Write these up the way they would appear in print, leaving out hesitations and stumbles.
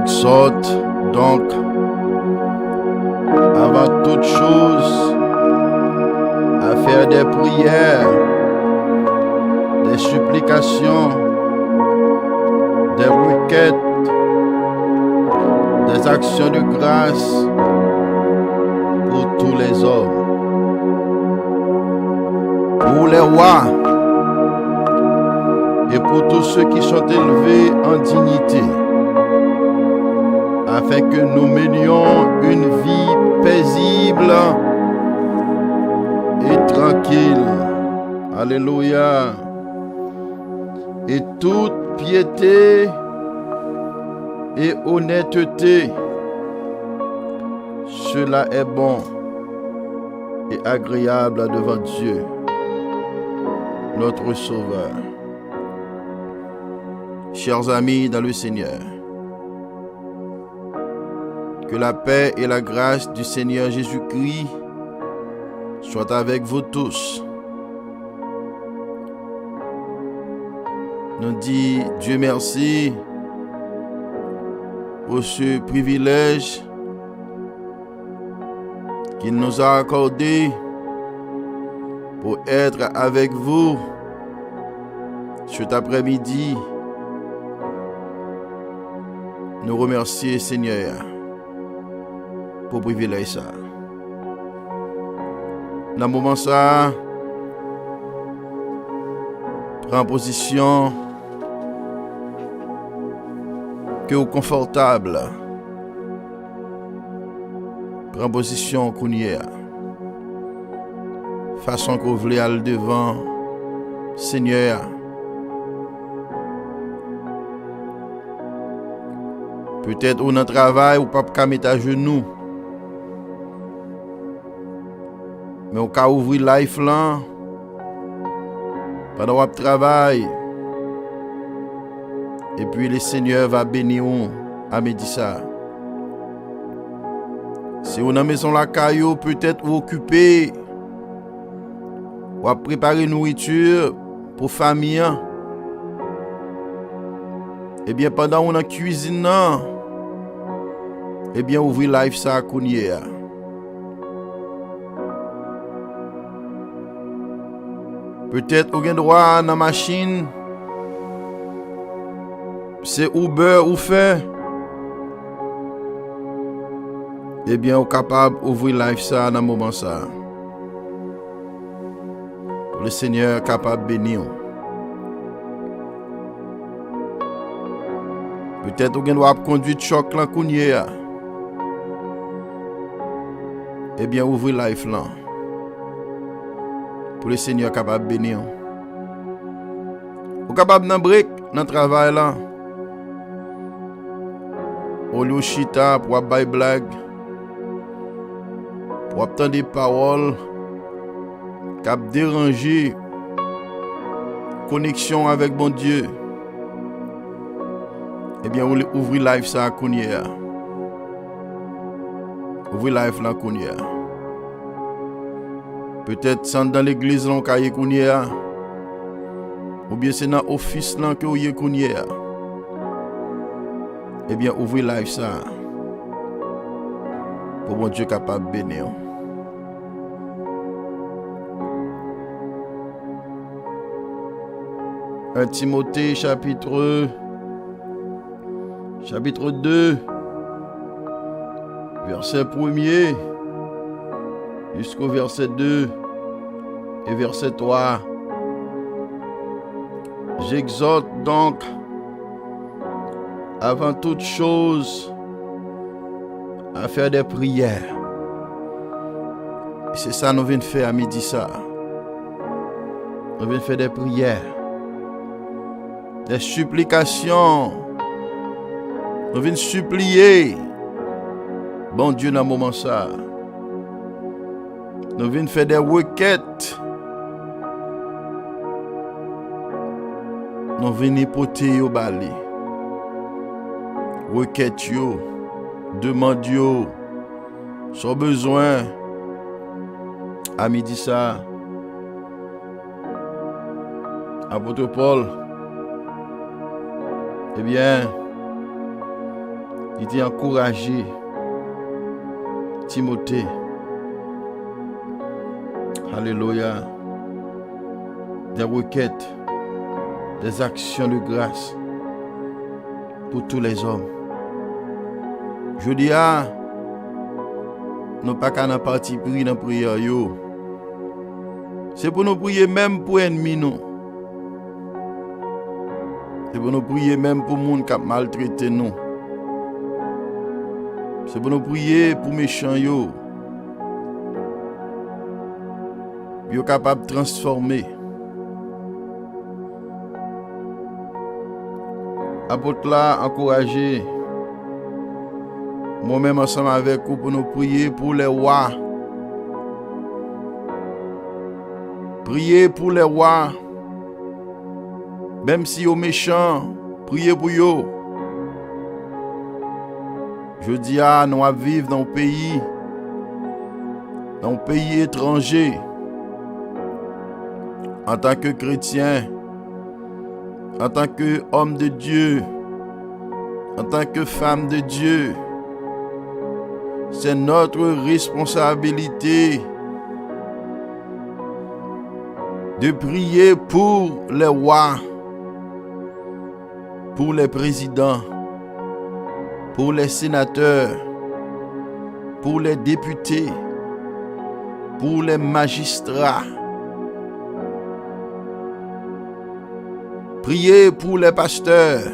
J'exhorte donc, avant toute chose, à faire des prières, des supplications, des requêtes, des actions de grâce pour tous les hommes, pour les rois et pour tous ceux qui sont élevés en dignité, afin que nous menions une vie paisible et tranquille. Alléluia. Et toute piété et honnêteté, cela est bon et agréable devant Dieu, notre Sauveur. Chers amis dans le Seigneur, que la paix et la grâce du Seigneur Jésus-Christ soient avec vous tous. Nous disons Dieu merci pour ce privilège qu'il nous a accordé pour être avec vous cet après-midi. Nous remercions Seigneur pour privilège ça. Dans le moment ça, prends position que vous confortable. Prends position qu'on y est. Façon que vous voulez aller devant Seigneur. Peut-être ou dans le travail ou pas mettre à genoux. Mais au cas ouvrir life là, pendant votre travail, et puis le Seigneur va bénir à midi ça. Si vous dans la maison la caillou, peut-être vous occupé, ou à préparer nourriture pour famille. Et bien pendant on en cuisine, et bien ouvrir live ça à Kounier. Peut-être vous avez droit dans la machine. C'est Uber ou fait. Eh bien, vous êtes capable d'ouvrir live ça dans le moment ça. Le Seigneur est capable de bénir. Peut-être vous avez droit de conduire choc là Kounier. Eh bien, ouvrez live là. Pour le Seigneur capable de bénir. Vous capable de break dans le travail là. Au lieu chita pour faire blague. Pour obtenir des paroles qui déranger connexion avec bon Dieu. Eh bien, ouvrez live ça à Kounia. Ouvrez live là Kounia. Peut-être c'est dans l'église là qu'on Kounia. Ou bien c'est dans l'office là que vous y Kounia. Eh bien, ouvrez live ça. Pour mon Dieu capable de bénir. 1 Timothée chapitre 2, verset 1er jusqu'au verset 2 et verset 3. J'exhorte donc avant toute chose à faire des prières. C'est ça que nous venons faire à midi ça. Nous venons faire des prières, des supplications. Nous venons supplier bon Dieu dans le moment ça. Nous venons faire des requêtes. Nous venons porter au balai. Requêtes yo, demande yo, sans besoin. À midi ça. Apôtre Paul, eh bien, Il était encouragé Timothée. Alléluia. Des requêtes, des actions de grâce pour tous les hommes. Je dis nous pas qu'à parti pris dans la prière. C'est pour nous prier même pour ennemis nous. C'est pour nous prier même pour les gens qui maltraitent nous. C'est pour nous prier pour les méchants. Ils sont capables de transformer. Apôtre là, encouragé. Moi-même ensemble avec vous pour nous prier pour les rois. Priez pour les rois. Même si ils sont méchants, priez pour eux. Je dis nous vivons dans un pays étranger. En tant que chrétien, en tant qu'homme de Dieu, en tant que femme de Dieu, c'est notre responsabilité de prier pour les rois, pour les présidents, pour les sénateurs, pour les députés, pour les magistrats. Priez pour les pasteurs.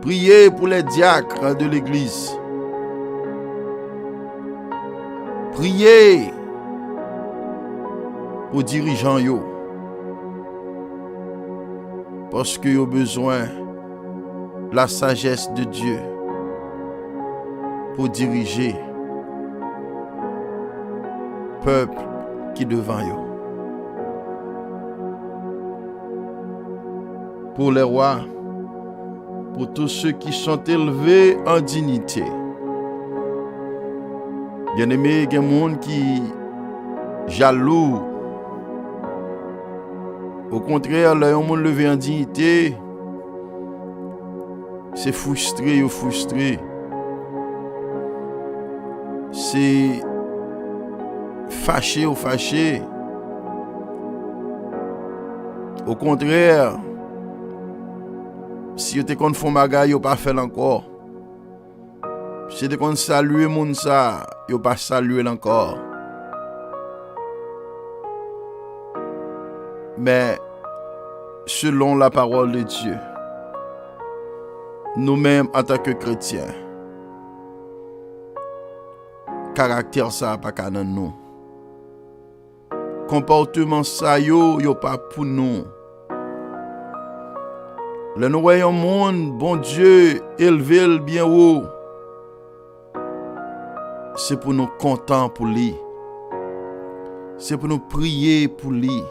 Priez pour les diacres de l'église. Priez pour les dirigeants. Parce qu'ils ont besoin de la sagesse de Dieu pour diriger le peuple qui est devant eux. Pour les rois, pour tous ceux qui sont élevés en dignité. Bien-aimé, il y a des gens qui jaloux. Au contraire, les gens levé en dignité, c'est frustré ou frustré. C'est fâché ou fâché. Au contraire, si vous êtes contre font bagay, vous pas fait encore. Si vous êtes contre saluer moun ça, vous pas saluer encore. Mais selon la parole de Dieu, nous-mêmes en tant que chrétiens, caractère ça pas qu'à nous. Comportement ça yo pas pour nous. Le nous voyons monde, bon Dieu, élevé bien haut. C'est pour nous contents pour lui. C'est pour nous prier pour lui.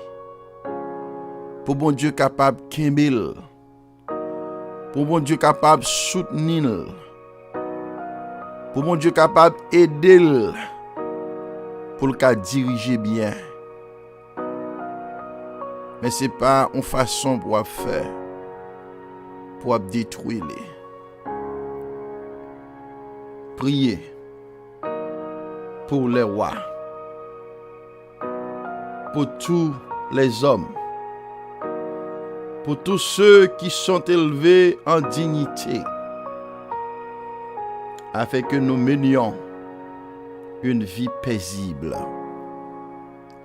Pour bon Dieu capable de kembel. Pour bon Dieu capable de soutenir. Pour bon Dieu capable d'aider. Pour le diriger bien. Mais ce n'est pas une façon pour faire. Pour détruire. Priez pour les rois. Pour tous les hommes. Pour tous ceux qui sont élevés en dignité, afin que nous menions une vie paisible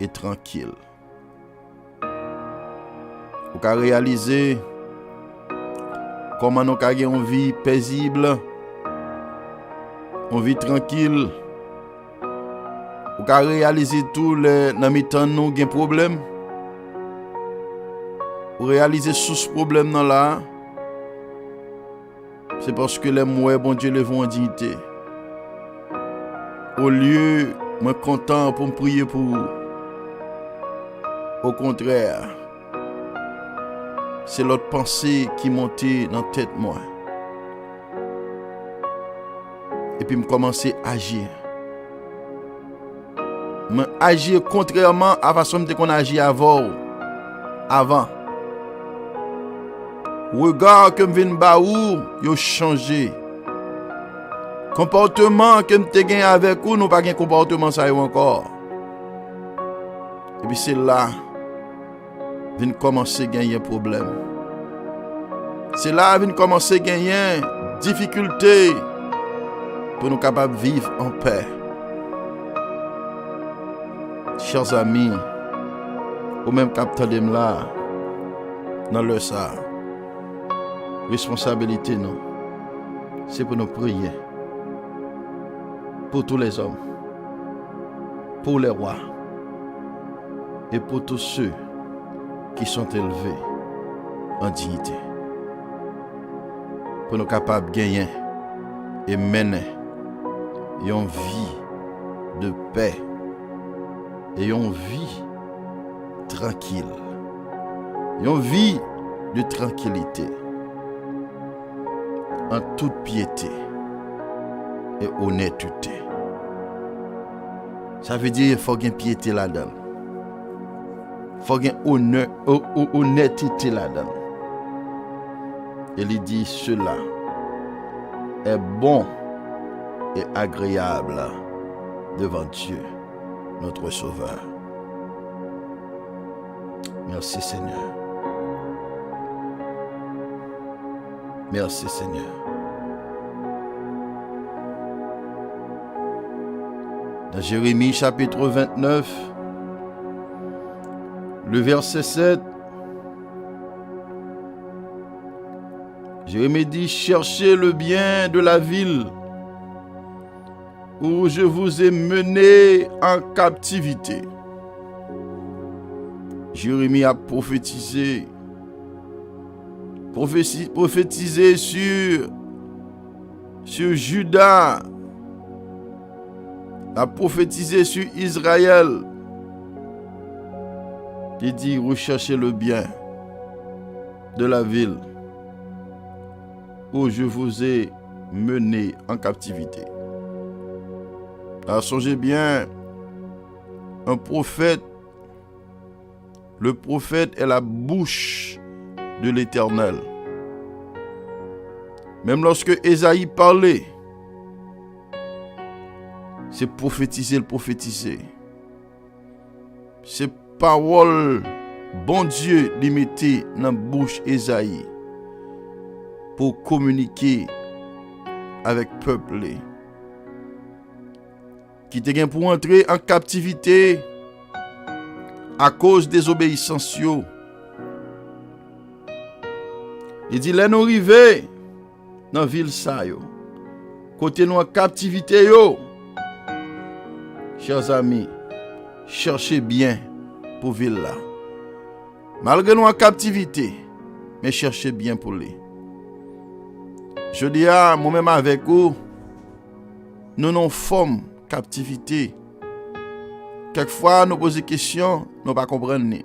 et tranquille. Pour qu'à réaliser comment nous avons une vie paisible, une vie tranquille, pour qu'à réaliser tout les dans mi-temps nous avons des problèmes. Pour réaliser ce problème là, c'est parce que les mots bon Dieu les vont en dignité. Au lieu, moi content pour me prier pour vous. Au contraire, c'est l'autre pensée qui montait dans la tête moi. Et puis me commencer à agir. Me agir contrairement à la façon dont on agit avant. regard que m'vin ba ou, yo changé. Comportement que m'te gen avec ou, nous pas gen comportement ça yo encore. Et puis c'est là, vin commencer gagner problème. C'est là, vin commencer gagner difficulté pour nous capables de vivre en paix. Chers amis, ou même capitaine là, dans le ça, responsabilité non, c'est pour nous prier pour tous les hommes, pour les rois et pour tous ceux qui sont élevés en dignité, pour nous capables de gagner et mener une vie de paix et une vie tranquille, une vie de tranquillité en toute piété et honnêteté. Ça veut dire qu'il faut qu'il y ait piété là-dedans. Il faut qu'il y ait honnêteté là-dedans. Et il dit cela est bon et agréable devant Dieu, notre Sauveur. Merci Seigneur. Merci Seigneur. Dans Jérémie chapitre 29, le verset 7, Jérémie dit, cherchez le bien de la ville où je vous ai mené en captivité. Jérémie a prophétisé sur Juda, a prophétisé sur Israël. Il dit, recherchez le bien de la ville où je vous ai mené en captivité. Alors songez bien, un prophète, le prophète est la bouche de l'Éternel. Même lorsque Ésaïe parlait, c'est prophétiser, le prophétiser. C'est parole, bon Dieu, les mettait dans la bouche Ésaïe pour communiquer avec le peuple qui était pour entrer en captivité à cause des obéissances. Il dit, là nous arrivons dans la ville ça yo. Côté nous en captivité yo. Chers amis, cherchez bien pour ville là. Malgré nous en captivité, mais cherchez bien pour lui. Je dis à moi-même avec vous, nous non forme captivité. Quelquefois nous posons des questions, nous pas comprendre.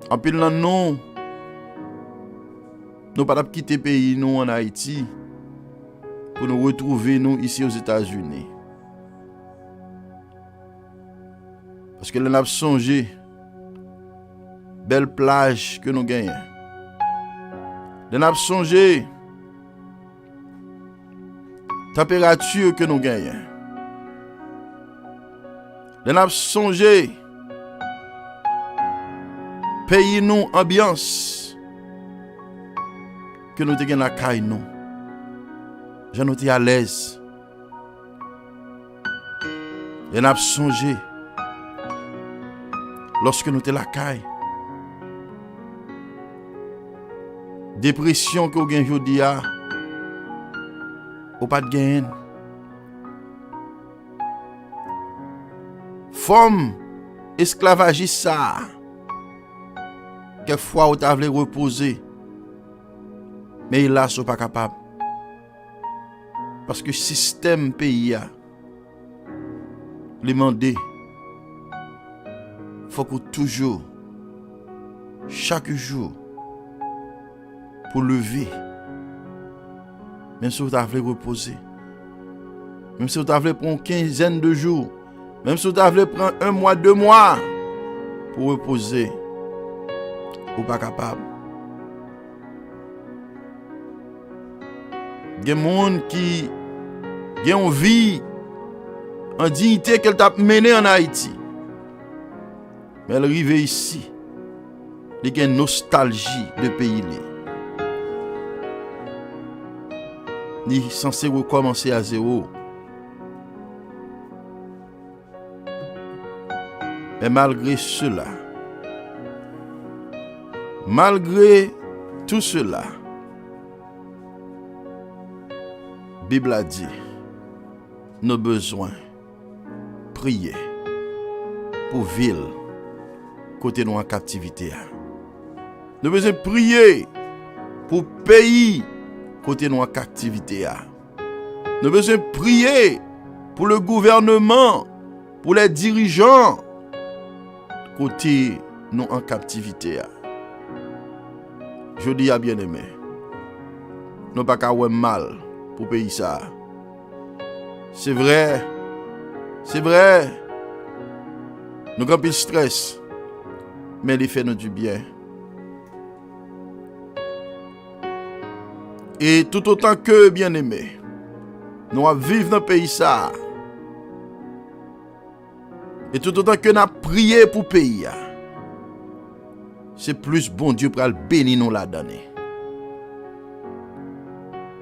En pile dans nous pas quitter pays nous en Haïti pour nous retrouver nous ici aux États-Unis. Parce que nous avons songé belle plage que nous gagnons. Nous avons songé température que nous gagnons. Nous avons songé pays nous ambiance que nous te gen la caille nous. Je nous te à l'aise. Et nous avons songé lorsque nous te la caille. Dépression que vous avez aujourd'hui, ou pas de gain. Forme esclavagiste ça. Quelquefois vous avez reposer. Mais là, ils ne sont pas capables. Parce que le système pays a demandé. Il faut que toujours, chaque jour, pour lever, même si vous avez reposer, même si vous avez prendre une quinzaine de jours, même si vous avez prendre 1 mois, 2 mois pour reposer, vous n'êtes pas capable. Gen moun qui gen une vie en dignité qu'elle t'a mené en Haïti. Mais elle arrive ici. Il y a une nostalgie de pays. Il est censé recommencer à zéro. Mais malgré cela, malgré tout cela, la Bible a dit, nos besoins, prier pour ville, côté nous en captivité. Nous besoin prier pour pays, côté nous en captivité. Nous besoin prier pour le gouvernement, pour les dirigeants, côté nous en captivité. Je dis à bien-aimé, nous pas qu'à avoir mal pour pays ça. C'est vrai, nous avons plus de stress, mais il fait nous du bien. Et tout autant que bien-aimé, nous vivons dans le pays ça. Et tout autant que nous avons prié pour le pays, c'est plus bon Dieu pour le bénir nous la donner.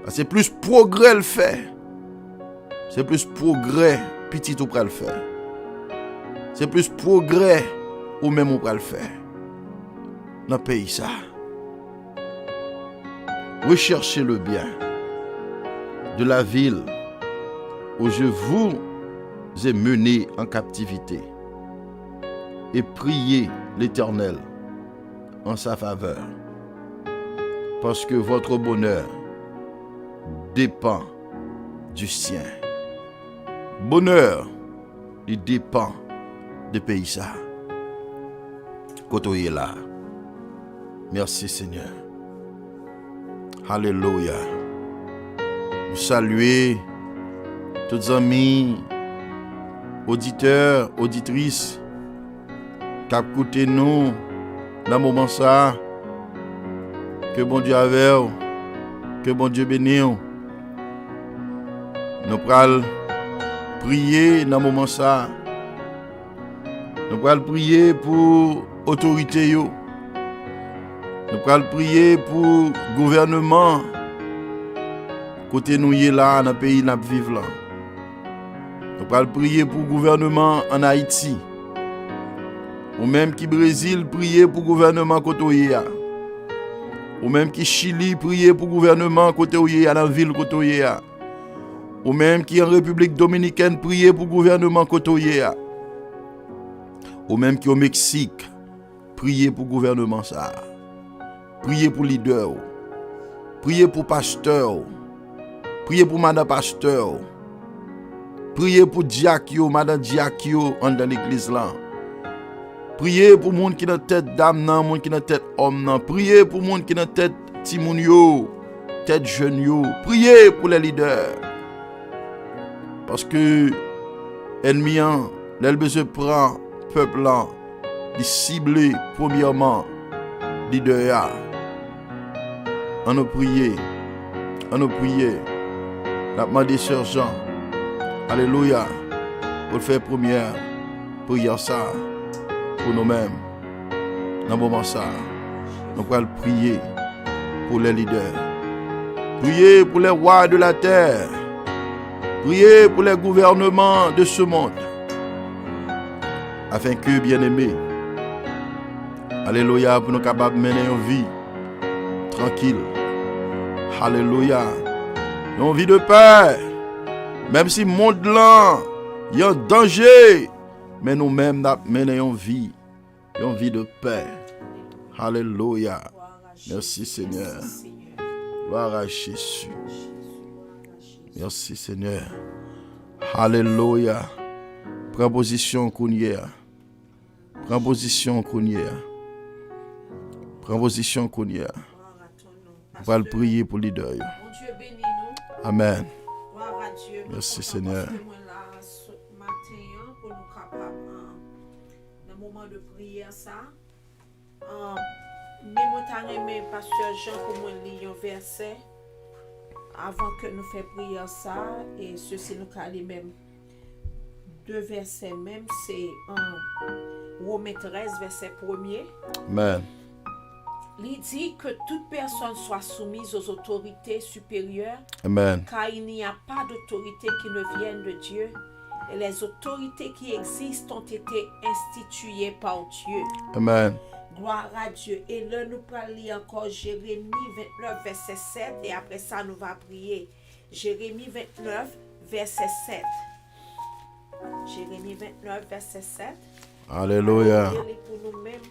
C'est plus progrès le fait. C'est plus progrès petit ou pour le faire. C'est plus progrès ou même ou pour le faire. Dans le pays ça. Recherchez le bien de la ville où je vous ai mené en captivité et priez l'Éternel en sa faveur, parce que votre bonheur dépend du sien. Bonheur, il dépend du pays ça. Côté là. Merci Seigneur. Alléluia. Nous saluons tous les amis, auditeurs, auditrices qui écoutent nous dans le moment ça. Que bon Dieu avec vous, que bon Dieu bénisse. Nous allons prier dans le moment ça. Nous allons prier pour l'autorité. Nous allons prier pour le gouvernement. Côté nous y là dans le pays où nous vivons là. Nous allons prier pour le gouvernement en Haïti. Ou même qui Brésil prier pour le gouvernement côté où y a. Ou même qui Chili prier pour le gouvernement côté où y a dans la ville côté où y a. Ou même qui en République Dominicaine prier pour le gouvernement côté où y a. Ou même qui au Mexique prier pour le gouvernement ça. Priez pour leader. Priez pour pasteur. Priez pour madame pasteur. Priez pour diakio, madame diakio dans l'église là. Priez pour monde qui dans tête dame nan, monde qui dans tête homme nan. Priez pour monde qui dans tête timoun yo, tête jeune yo. Priez pour les leaders. Parce que ennemi an, l'el besoin prend peuple là, il cible premièrement leader ya. On nous prier. On nous prier. La demandé Sœur Jean. Alléluia. Pour faire première prière ça. Pour nous-mêmes. Dans le moment ça. Nous allons prier pour les leaders. Prier pour les rois de la terre. Prier pour les gouvernements de ce monde. Afin que, bien-aimés, alléluia, pour nous capables de mener une vie tranquille. Alléluia. Une vie de paix. Même si le monde là, il y a un danger. Mais nous-mêmes, nous menons une vie de paix. Alléluia. Merci Seigneur. Gloire à Jésus. Merci Seigneur. Alléluia. Prends position Kounia. Prends position Kounia. Prends position Kounia. On va le prier pour les leaders. Amen. Merci Seigneur. Dans le moment de prière ça, mais moi t'as aimé pasteur Jean pour moi lire un verset Avant que nous fassions prier ça, et ceci nous calme même deux versets même, c'est en Romains 13, verset 1er. Amen. Il dit que toute personne soit soumise aux autorités supérieures, Amen. car il n'y a pas d'autorité qui ne vienne de Dieu. Et les autorités qui existent ont été instituées par Dieu. Amen. Gloire à Dieu. Et là, nous parlons encore Jérémie 29, verset 7. Et après ça, nous allons prier. Jérémie 29, verset 7. Jérémie 29, verset 7. Alléluia. Pour nous-mêmes,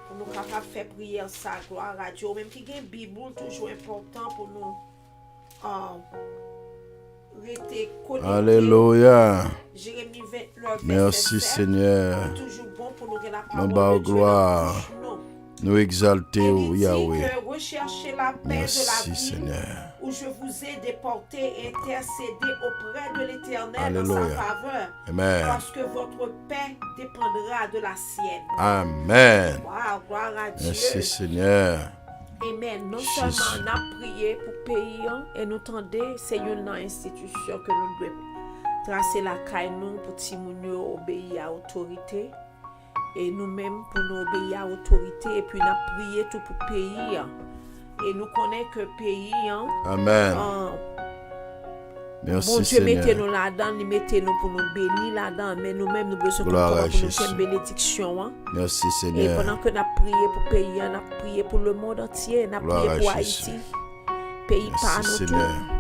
pour nous capables de faire prier ça. Gloire à Dieu. Même qui a une Bible, toujours important pour nous. Alléluia. Jérémie 29, merci 7, Seigneur. toujours bon pour nous la Nous parole de Dieu gloire. dans la bouche, non. Nous exalter, Il oh dit Yahweh. que recherchez la paix de la Merci vie Seigneur. où je vous ai déporté et intercédé auprès de l'Éternel en Alléluia. sa faveur. Amen. Parce que votre paix dépendra de la sienne. Amen. Wow, gloire à Dieu. Merci Seigneur. Amen. Non Jésus. seulement on a prié pour le pays et nous tendez, c'est une institution que nous devons tracer la caille nous pour Timounio obéir à l'autorité. Et nous-mêmes pour nous obéir à l'autorité. Et puis nous avons prié tout pour le pays. Et nous connaissons que le pays, Amen. bon Merci Dieu, mettez Seigneur. nous là-dedans, mettez nous pour nous bénir là-dedans. Mais nous-mêmes, nous besoin Gloire à pour nous Jésus. faire une bénédiction. Merci Et Seigneur. pendant que nous avons prié pour le pays, nous avons prié pour le monde entier, nous avons Gloire prié à pour Jésus. Haïti. Pays par Merci nous Seigneur. tout.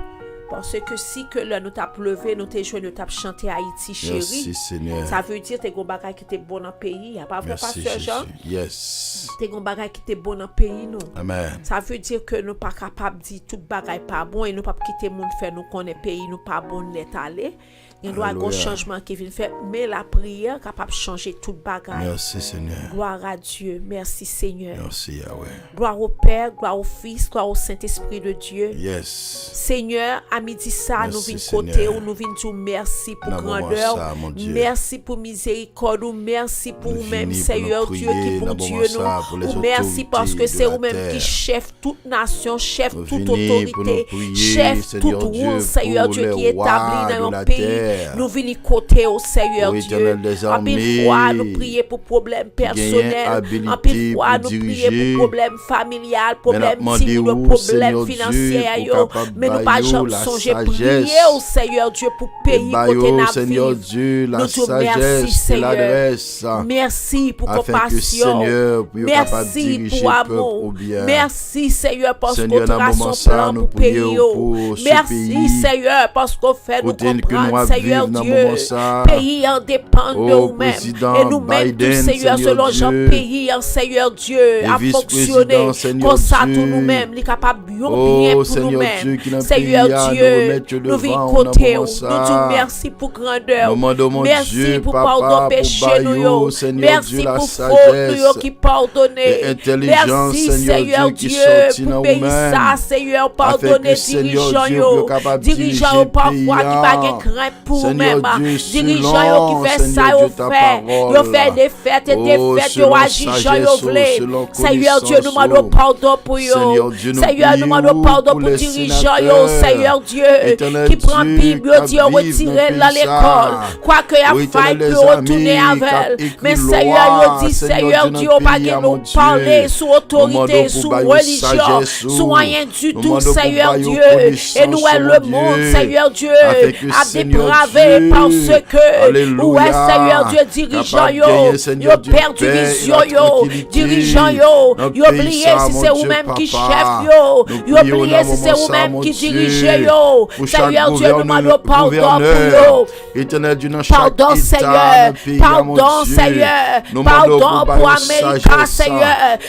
Parce que si que là nous t'a pleuvé, nous t'ai joué, nous t'a chanté Haïti chéri. Merci Seigneur. Ça veut dire que t'es un bagage qui était bon dans le pays. Y a pas vrai Merci pasteur Jean? Jésus. Yes. T'es un bagage qui était bon dans le pays non. Amen. Ça veut dire que nous pas capable de dire tout bagage pas bon et nous pas quitter monde faire nous connaît pays nous pas bon net aller. Il doit y avoir un Alléluia. changement qui vient faire mais la prière capable de changer tout bagage. Merci Seigneur. Gloire à Dieu. Merci Seigneur. Merci Yahweh. Gloire au Père, gloire au Fils, gloire au Saint-Esprit de Dieu. Yes. Seigneur, à midi ça, nous Merci, venons côté Seigneur. où nous venons dire merci pour Dans le moment grandeur, ça, mon Dieu. merci pour miséricorde, ou merci pour Nous vous-même, venons pour Seigneur nous Dieu, prier, qui pour dans le Dieu moment ça, pour les nous, ou merci autorités parce que de c'est la vous-même terre. qui chef toute nation, chef Nous toute venons autorité, pour nous prier, chef Seigneur tout Dieu, rôle, Seigneur pour Dieu, les qui est rois établi de dans la un pays. terre. Nous venons côté au Seigneur Ô Dieu. Éternel des En pile armées, fois, nous prions pour problèmes personnels. habilité En pile fois, nous pour prions diriger. pour problèmes familiales, problèmes demandé civils, où, problèmes Seigneur financiers. Dieu, pour capable Mais nous pas bailler jamais la songer sagesse. prier au Seigneur Dieu pour pays côté Baillot, n'a Seigneur vivre. Dieu, la Nous te sagesse merci, et Seigneur. l'adresse. Merci pour Afin que, compassion. Seigneur, puisse capable de Merci diriger pour le peuple au amour. bien. Merci, Seigneur, parce Seigneur, qu'on dans le trace moment son ça, plan nous pour pays. prions pour ce Merci, pays. Seigneur, parce qu'on fait nous Pour dire que nous comprendre, allons Seigneur vivre dans le Dieu. moment ça. Pays en dépend de Ô nous-mêmes. président Et nous-mêmes, tout, Biden, Seigneur, Seigneur selon Jean, Dieu. pays en Seigneur Dieu, a vice-président, fonctionné. Seigneur Comme ça, Dieu. tout nous-mêmes, les capables de Oh, bien pour Seigneur Dieu, nous-mêmes. qui n'a Seigneur prié à nous Dieu, remettre nous devant, venons on a côté. moment Nous ça. disons merci pour grandeur. Nous demandons, mon Merci Dieu, pour papa, pardon pour péché nous. baillot, Seigneur Merci Dieu, la pour faute sagesse nous qui pardonner. et intelligence, Merci Seigneur Dieu, qui Dieu sortit pour dans pays nous-mêmes. ça, Seigneur, Afin pardonner que, Seigneur dirigeants Dieu, yo. nous capable de Dirigeants diriger yo le parfois pays, qui pas de crainte pour Seigneur même. Dieu, Dirigeants yo qui fait selon, ça Seigneur yo Dieu, ta fait. Yo parole. fait des fêtes et des Oh, fêtes yo selon agit Jean yo sagesse, voulait. selon Seigneur Dieu, nous connaissance, demandons pardon pour yo. Seigneur Dieu, nous Seigneur, nous demandons prions pardon pour pour les dirigeants yo. sénateurs. Seigneur Dieu, Éternel qui prend Dieu, Bible, qui dit vivent retirer dans dans le pays l'école. ça. Quoi que y a Oui, faille éternel, peut les retourner amis, avec. qui écrit Mais loi, Seigneur, yo dit, Seigneur Seigneur Dieu, Dieu, notre pas pays, que à nous mon Dieu. parler sous autorité, Demandons sous pour bailler religion, sagesse, sous rien du demandons tout, pour Seigneur bailler Dieu. connaissance, Et nous, le mon monde, Dieu. Seigneur Dieu, Afin que, a Seigneur dépravé Dieu, parce que, Alléluia, ouais, Seigneur Dieu, dirigeant capable de yo, gagner, Seigneur yo Dieu, perdu paix et vision la yo, tranquillité dirigeant yo, dans le yo pays oublié ça, si mon c'est Dieu, vous-même qui papa. chef yo, Nous yo prions oublié dans si le c'est moment ça, vous-même mon qui Dieu, dirigez yo. pour chaque Seigneur Dieu, nous demandons pardon pour gouverneur, yo. Éternel Dieu, dans chaque Pardon, État, Seigneur. dans le pays, mon Pardon, Dieu. Seigneur. Nous Pardon demandons pour bailler Amérique, sagesse, Seigneur.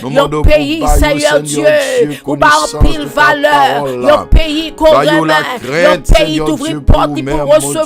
nous Yon demandons pays, pour bailler, Seigneur Dieu. Ou pas en connaissance pile de ta valeur. parole. Yon pays qu'on Baillons remet. la Yon crainte, pays Seigneur d'ouvrir Dieu, porte pour pour nous-mêmes, recevoir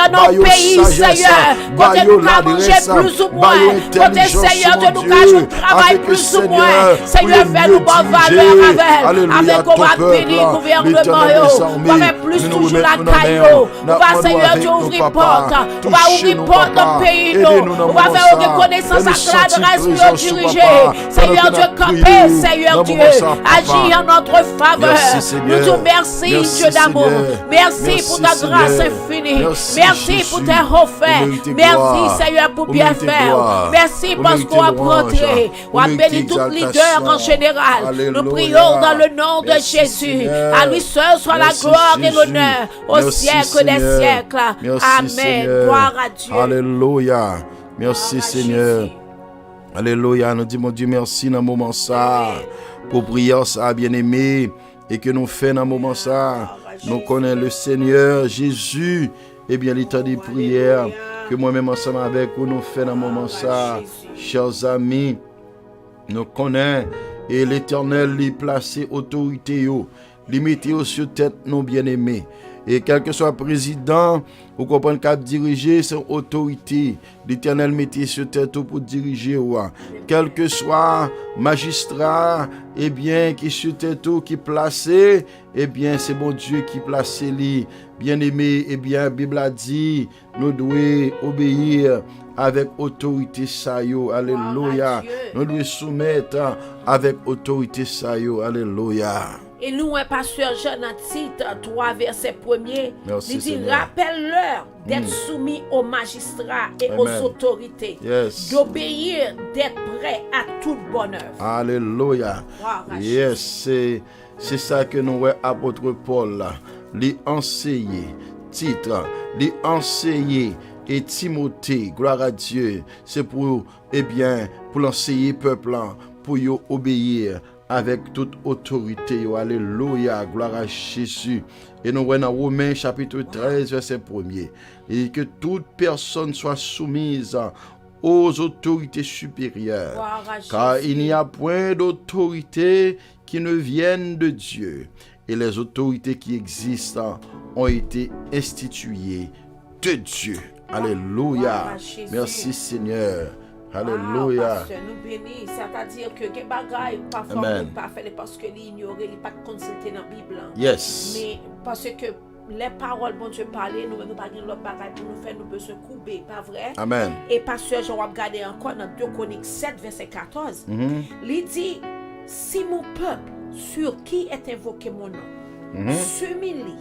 Seigneur, dans le pays, Seigneur. Côté nous qu'à manger plus ou moins. Côté, Seigneur, de nous qu'à jouer travail plus ou moins. Seigneur, fais-nous bonne valeur avec qu'on va bénir gouvernement. On va plus toujours la caillou. On va, Seigneur, Dieu, ouvrir porte. On va ouvrir porte dans le pays. On va faire reconnaissance à l'adresse pour diriger. Seigneur Dieu, camper, Seigneur Dieu. ça, papa. Agis en notre faveur. Merci, Seigneur. Nous te merci, Merci, Dieu d'amour. Seigneur. Merci Merci, pour ta Seigneur. grâce infinie. Merci, Merci Jésus. pour tes refaits. Vous méritez Merci, gloire. Seigneur, pour Vous bien méritez faire. gloire. Merci Vous parce méritez qu'on a louange. rentré. On a Vous béni méritez tous les exaltation. leaders en général. Alléluia. Nous prions dans le nom de Merci, Jésus. Seigneur. À lui seul soit Merci, la gloire et Jésus. l'honneur au Merci, siècle des Seigneur. siècles. Merci, Amen. Seigneur. Gloire à Dieu. Alléluia. Merci, Gloire à Seigneur. Jésus. Alléluia. Nous disons, mon Dieu, merci dans le moment ça. Amen. Pour prier ça, bien-aimé. Et que nous faisons dans le moment ça. Nous connaissons le Seigneur Jésus. Et bien, l'état des prières. Que moi-même ensemble avec vous, nous faisons dans le moment ça. Chers amis, nous connaissons. Et l'Éternel lui placé autorité, lui mettez sur tête, nos bien-aimés. Et quel que soit le président, vous comprenez qu'à diriger, c'est autorité. L'Éternel mettez sur tête pour diriger. Quel que soit magistrat, eh bien, qui sur tête qui placé, eh bien, c'est bon Dieu qui place lui. Bien-aimé, eh bien, la Bible a dit, nous devons obéir avec autorité ça yo. Alléluia. Nous devons soumettre avec autorité ça yo. Alléluia. Et nous, un pasteur Jean en titre 3, verset 1er, Merci, il dit, Seigneur. rappelle-leur d'être soumis aux magistrats et Amen. aux autorités, Yes. d'obéir, d'être prêt à toute bonne œuvre. Alléluia. Gloire à Yes, c'est ça que nous voyons apôtre Paul là. Les enseigner, titre, les enseigner et Timothée, gloire à Dieu, c'est pour, eh bien, pour l'enseigner peuple là, pour y obéir avec toute autorité. Alléluia, gloire à Jésus. Et nous voyons dans Romains chapitre 13, verset 1er, il dit que toute personne soit soumise aux autorités supérieures. Gloire à Car Jésus. il n'y a point d'autorité qui ne vienne de Dieu. Et les autorités qui existent ont été instituées de Dieu. Alléluia. Gloire à Jésus. Merci Seigneur. Ah, Alléluia. pasteur, nous bénis, c'est-à-dire que les bagailles, parfois, Amen. on ne pas faire parce que l'ignorer, il pas consulter dans la Bible. Yes. Mais parce que les paroles, bon Dieu, parler, nous ne pas de l'autre bagaille pour nous faire, nous besoin de couper, pas vrai? Amen. Et pasteur, je vais regarder encore dans 2 Chroniques 7, verset 14. Il dit, si mon peuple, sur qui est invoqué mon nom, s'humilie,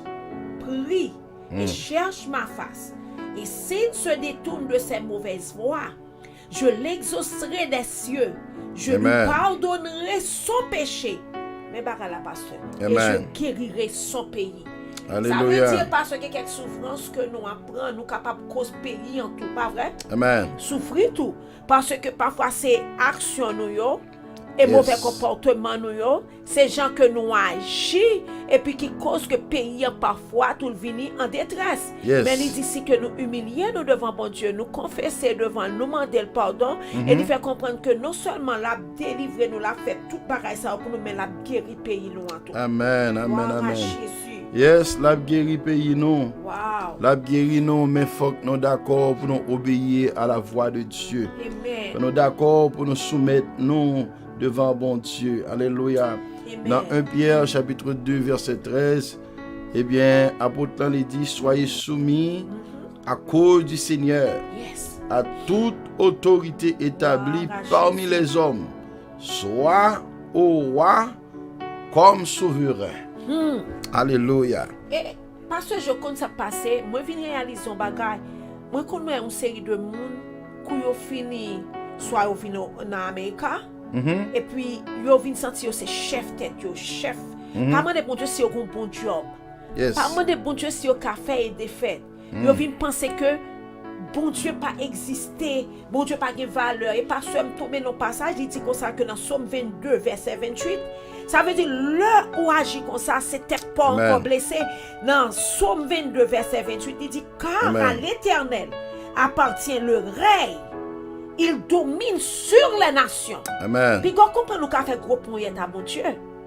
prie et cherche ma face, et s'il se détourne de ses mauvaises voies, je l'exaucerai des cieux, je Amen. lui pardonnerai son péché, mais la pasteur, et Amen. je guérirai son pays. Ça veut Alléluia. dire parce que quelques souffrances que nous apprenons, nous capables de cause pays en tout, pas vrai? Amen. Souffrir tout. Parce que parfois c'est action nous yo, et Yes. mauvais comportement nous yo, c'est gens que nous agissons et puis qui cause que pays parfois tout vini en détresse. Yes. Mais il dit ici que nous humilions nous devant bon Dieu, nous confesser devant nous demander le pardon et nous faire comprendre que non seulement la délivrer nous l'a fait tout pareil ça pour nous mais la guérir pays nous en tout. Amen. Amen. Gloire à Amen. Jésus. Yes, la guéri pays nous. Wow. La guéri nous, mais faut que nous d'accord pour nous obéir à la voix de Dieu. Amen. Nous d'accord pour nous soumettre nous devant bon Dieu. Alléluia. Amen. Dans 1 Pierre chapitre 2 verset 13, eh bien, apôtre il dit, soyez soumis à cause du Seigneur Yes. à toute autorité établie Gloire à parmi Jésus. les hommes, soit au roi comme souverain. Alléluia. Et parce que je compte ça passer, moi je viens réaliser un bagage. Moi connais une série de monde qui ont fini soit au vino en Amérique et puis yo vinn sentir c'est chef tête yo chef. Pas de bon Dieu si yo un bon job. Yes. Pas de bon Dieu si yo ka fait et défaite. Yo vinn penser que bon Dieu pas existé, bon Dieu pas de valeur. Et parce que me tomber dans passage, il dit comme ça que dans Somme 22 verset 28, ça veut dire le ou agit comme ça, c'était pas Amen. encore blessé. Dans Somme 22 verset 28, il dit car Amen. à l'Éternel appartient le règne. Il domine sur les nations. Amen. Puis quand on comprend nous qu'a fait gros point à bon Dieu.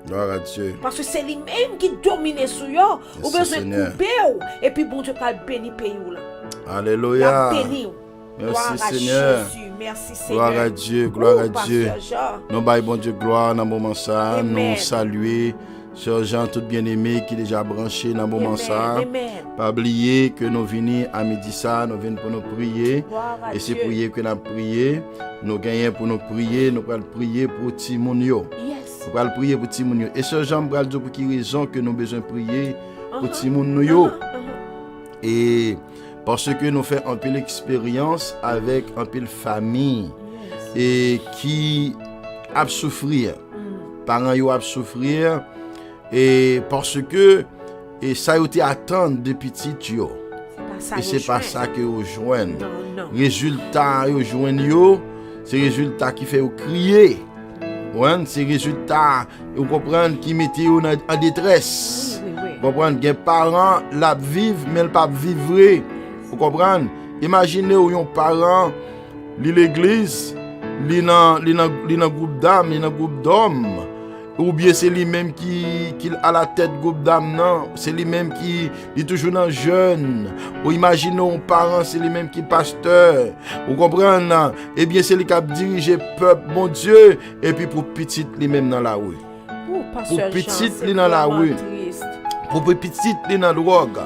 Gloire à Dieu. Parce que c'est lui-même qui domine sur eux. Ou Merci, besoin de Seigneur. couper ou. Et puis bon Dieu va bénir pays ou là. Alléluia. La béni ou. Merci, Gloire à Seigneur. Jésus. Merci Seigneur. Gloire à Dieu, gloire à Pasteur Dieu. Jean. Nous baillons bon Dieu gloire dans le moment ça. Amen. Nous saluer Sœur Jean tout bien-aimé qui est déjà branché dans le moment Amen. ça. Amen. Pas oublier que nous venons à midi ça, nous venons pour nous prier. Gloire à Et c'est Dieu. prier que nous prier. Nous gagnons pour nous prier, nous allons prier pour Timonio. Yes. On va prier pour ti moun yo. Et ce Jean bral dire pour qui raison que nous besoin prier pour ti moun nou yo. Et parce que nous faisons un peu l'expérience avec un peu de famille et qui a souffrir. Parents yo a souffrir et parce que et ça a été attendre depuis petit yo. Et c'est pas ça que vous joignent. Résultat yo joignent yo, c'est résultat qui fait vous crier. Ouais, c'est résultat vous comprenez qui mettez vous en détresse. Vous comprenez, des parents la vivent mais pas vivre. Vous comprenez? Imaginez un parent li l'église, li nan groupe d'âme, li nan groupe d'hommes. Ou bien c'est lui-même qui a la tête groupe d'âme, non, c'est lui-même qui est toujours dans jeune. Ou imaginez un parent, c'est lui-même qui est pasteur. Vous comprenez, non? Eh bien c'est lui qui a dirigé peuple, mon Dieu, et puis pour petit lui-même dans la rue. Pour petit lui dans la rue. Pour petit lui dans la drogue.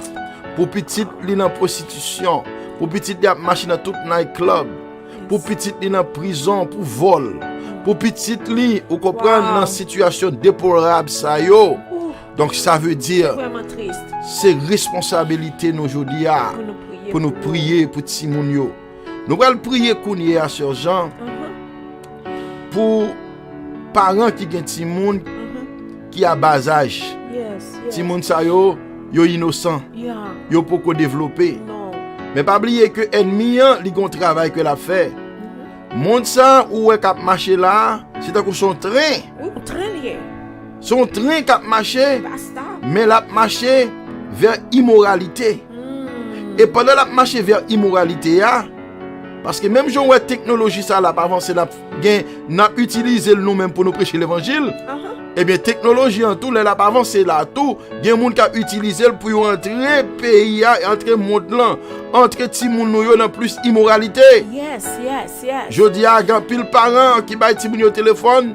Pour petit lui dans prostitution. Pour petit lui a marché dans tout night club. Pour petit lui dans prison, pour vol. Pour petit li, vous comprenez, dans une situation déplorable ça yo. Donc ça veut dire c'est responsabilité nous aujourd'hui pour nous prier pour ti moun yo. Nous allons prier kounie à Sœur Jean pour parents qui gen ti moun qui a bas âge. Ti moun sa yo innocent. Yo poko développer. Mais pas oublier que ennemi li gon travail que l'a fait. Monde ça où est cap marcher là, c'est comme son train. Oui, train lié. Son train cap marcher, mais l'a marcher vers immoralité. Et pendant l'a marcher vers immoralité parce que même genre technologie ça là pas avancé là, n'a utilisé nous même pour nous prêcher l'évangile. Eh bien technologie en tout là pas avancé là tout, il y a monde qui a utilisé pour entrer pays entrer monde là, entrer ti moun nou yo dans plus immoralité. Yes. Je dis à grand pile parents qui bail ti moun yo téléphone,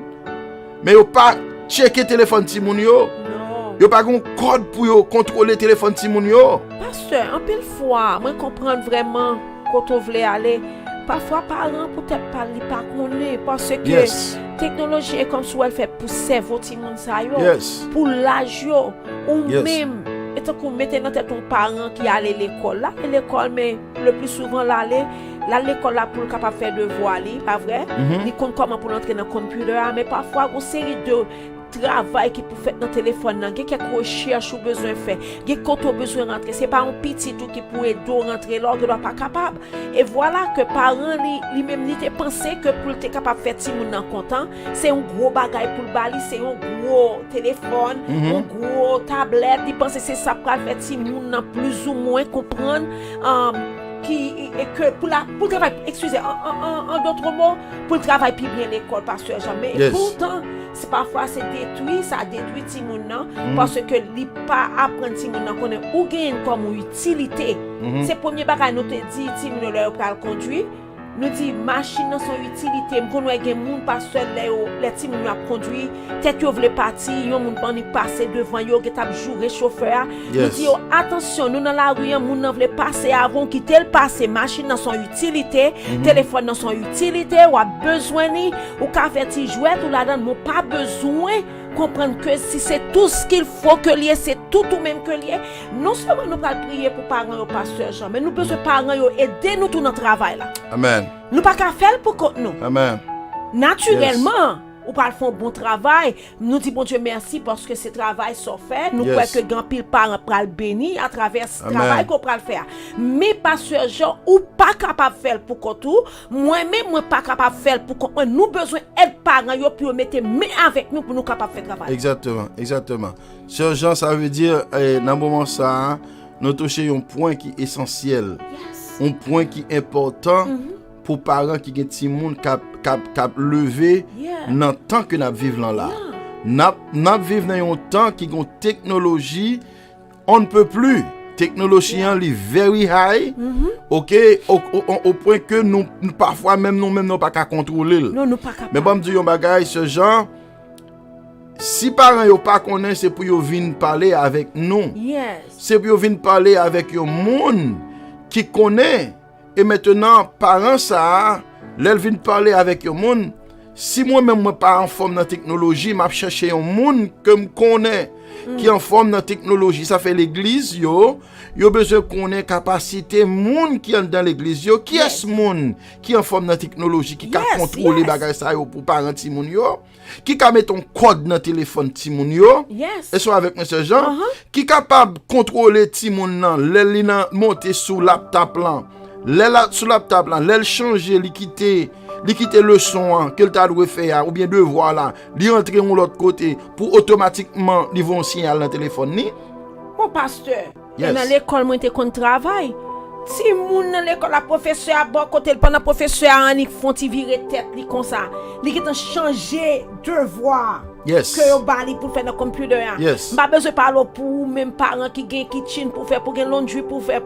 mais yo pas checker téléphone ti moun yo. Non. Yo pas gon code pour yo contrôler téléphone ti moun yo. Pasteur, en pile fois, moi comprendre vraiment quand on veut aller. Parfois, parents peut-être pas li pas connaît parce que technologie est comme si elle fait pousser votre monde ça yo pour l'âge yo ou même et tant qu'on mettez dans tête ton parent qui allait l'école là, l'école mais le plus souvent l'école là pour capable faire devoir li, pas vrai? Il compte comment pour entrer dans computer mais parfois une série de travail qui pour faire dans téléphone nan, quelques recherches ou besoin faire, quelques compte besoin rentrer, c'est pas un petit tout qui pourrait rentrer là, que doit pas capable. Et voilà que parents lui même li te penser que pour être capable faire ti moun nan content, c'est un gros bagage pour le bali, c'est un gros téléphone, un gros tablette, il pense c'est ça pour faire ti moun nan plus ou moins comprendre et que pour le travail, excusez, en d'autres mots, pour le travail puis bien l'école, pasteur jamais. Et pourtant, c'est parfois c'est détruit, ça détruit ti moun nan parce que li pas apprendre ti moun nan connaît ou gagne comme utilité. C'est premier bagage nous te dit ti moun leur pral conduire. Nous dit machine dans son utilité, m'konn wè gen moun pasteur les ti moun a conduire, tête yo vle parti, yon moun bandi passer devant yo qui t'a jouer chauffeur. Nous dit attention, nous dans la rue moun nan vle passer avant quitter le passer, machine dans son utilité, téléphone dans son utilité, ou a besoin ni ou ka faire ti jouet ou la donne, mon pas besoin comprendre que si c'est tout ce qu'il faut que lié, c'est tout ou même que lié. Non seulement nous pas prier pour parents et pasteur Jean, mais nous besoin parents yo aider nous tout dans travail là. Amen. Nous pas qu'à faire pour contre nous. Amen. Naturellement, ou pas font bon travail, nous dit bon Dieu merci parce que ce travail sont fait, nous croyons que grand pile parents pral béni à travers ce travail qu'on pral faire. Mais pasteur Jean ou pas capable faire pour contre moi-même moi pas capable faire pour contre nous besoin aide parents yo pour mettre main avec nous pour nous capable faire travail. Exactement. Sœur Jean, ça veut dire dans moment ça nous toucher un point qui est essentiel. Un point qui est important. Pour parents qui ont ti moun cap levé dans temps que n'a vivre là. N'a vivre dans un temps qui ont technologie on ne peut plus. Technologie en li very high. OK au point que nous parfois même nous pas qu'à contrôler. Non, nous pas capable. Mais bon me dire un bagage ce genre si parents yo pas connaît c'est pour yo venir parler avec nous. C'est pour yo venir parler avec un monde qui connaît. Et maintenant, parents ça, l'elle vient parler avec le monde, Si moi-même moi pas en forme dans technologie, m'a chercher un monde que me connaît qui en forme dans technologie. Ça fait l'église yo besoin connaître capacité monde qui est dans l'église yo, qui est ce monde qui en forme dans technologie qui ka contrôler bagay ça yo pour parents ti moun yo, qui ka mettre un code dans téléphone ti moun yo. Et soit avec monsieur Jean qui capable contrôler ti moun nan, l'el nan monter sous laptop là. Sous laptop là, l'el changer, li quitter le son que t'a doit faire ou bien devoir là, li entrer de l'autre côté pour automatiquement li vont signal dans téléphone ni. Mon pasteur, dans l'école moi était kon travail. Si moun dans l'école la professeur a bon côté pendant professeur Annick font ti virer tête li comme ça. Li qui changer devoir. Yes. Que yo bali pour faire dans computer. Yes. Pas besoin parler pour même parents qui gagne kitchen pour faire pour gagne laundry pour faire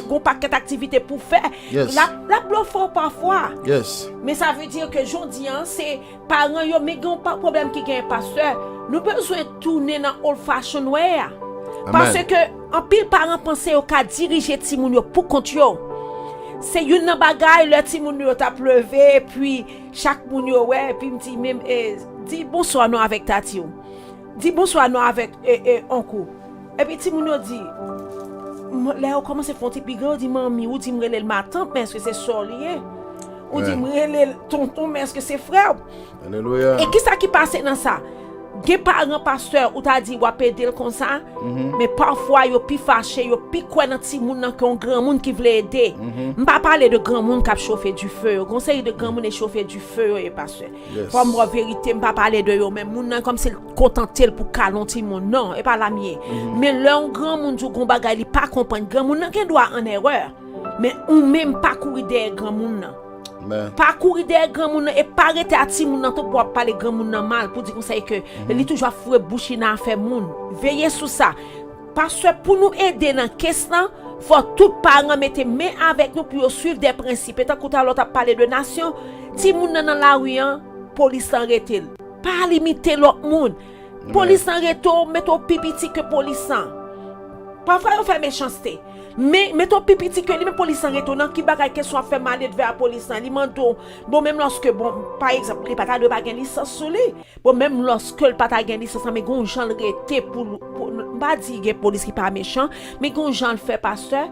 gon paquet d'activités pour faire. La bluff parfois. Yes. Mais ça veut dire que jodi c'est parents yo mais gon pas problème qui gagne pasteur. Nous besoin tourner dans old fashion way. Parce que en pile parents penser au ka diriger ti moun yo pour compte yo. C'est une bagaille le ti moun yo t'a pleuvé puis chaque moun yo ouais puis me dit même dis bonsoir non avec tati yo. Dis bonsoir non avec oncle. Et puis ti moun yo dit là on commence font ti pigre dit mami ou dit m'rele ma tante mais est-ce que c'est sœur lié ou dit m'rele tonton mais est-ce que c'est frère. Alléluia. Et qui ça qui passe dans ça? Gen parents pasteur ou t'a dit ou aider comme ça mais parfois yo pi fâché yo pi quoi dans ti moun nan qu'on grand monde qui veut aider. M'pa parler de grand monde qui a chauffé du feu conseil de grand monde chauffer du feu et pasteur pour moi vérité m'pa parler de yo même moun nan comme c'est contenté pour calon ti moun non et pas la mienne mais l'un grand monde du gon bagay li pas comprendre grand monde nan qui doit en erreur mais ou même pas courir derrière grand monde nan. Pas courir derrière grand moun et pas arrêter à ti moun nan pour parler grand moun nan mal pour dire conseil que li toujours foué bouche nan faire moun. Veillez sur ça. Parce que pour nous aider dans question, faut tout parents mettre main avec nous pour suivre des principes. Et tant que l'autre a parlé de nation, ti moun nan la rue police arrête. Pas limiter l'autre moun. Police arrête mettre pipiti que police. Parfois on fait méchanceté. Mais ton pipiti que les police en retournant qui bagay que soit fait mal vers la police li mando bon même lorsque bon par exemple les pata de pas gain licence sur lui bon même lorsque le pata gain licence mais gon Jean rete pour pas dire police qui pas méchant mais gon Jean le fait pasteur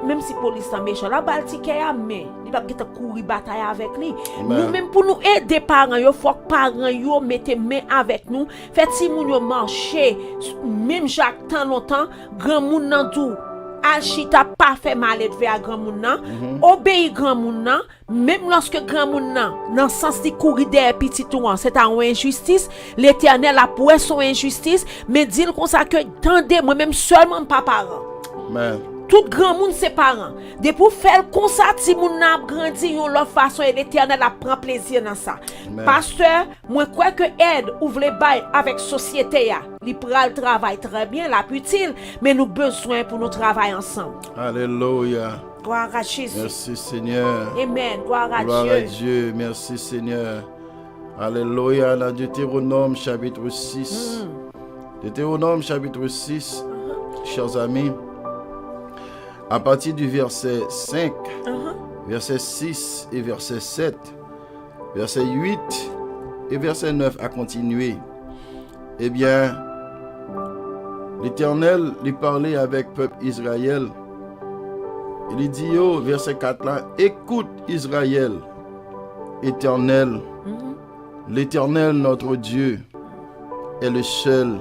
même si police en méchant la balle ticket a mais il va geta courir bataille avec lui nous même pour nous aider parents yo faut que parents yo mette main avec nous fait si moun yo marcher même Jacques tant longtemps grand moun nan dou Achita pas fait mal vers grand moun nan, obéi grand moun nan, même lorsque grand moun nan, dans sens de courir des petits touan, c'est une injustice, l'Éternel a pour son injustice, mais dit comme ça que tendez moi même seulement pas parent. Amen. Tout grand monde c'est parents. De pour faire comme ça ti moun n'a grandi yon l'autre façon et l'Éternel a prend plaisir dans ça. Pasteur, moi crois que aide ouvre les bail avec société ya. Li pral travail très bien, la utile, mais nous besoin pour nous travailler ensemble. Alléluia. Gloire à Jésus. Merci Seigneur. Amen. Gloire à Dieu. Gloire à Dieu. Merci Seigneur. Alléluia. Dans Deutéronome chapitre 6. Deutéronome chapitre 6. Chers amis. À partir du verset 5, verset 6 et verset 7, verset 8 et verset 9 à continuer. Eh bien, l'Éternel lui parlait avec le peuple Israël. Il dit au verset 4 là, écoute Israël, Éternel, l'Éternel notre Dieu est le seul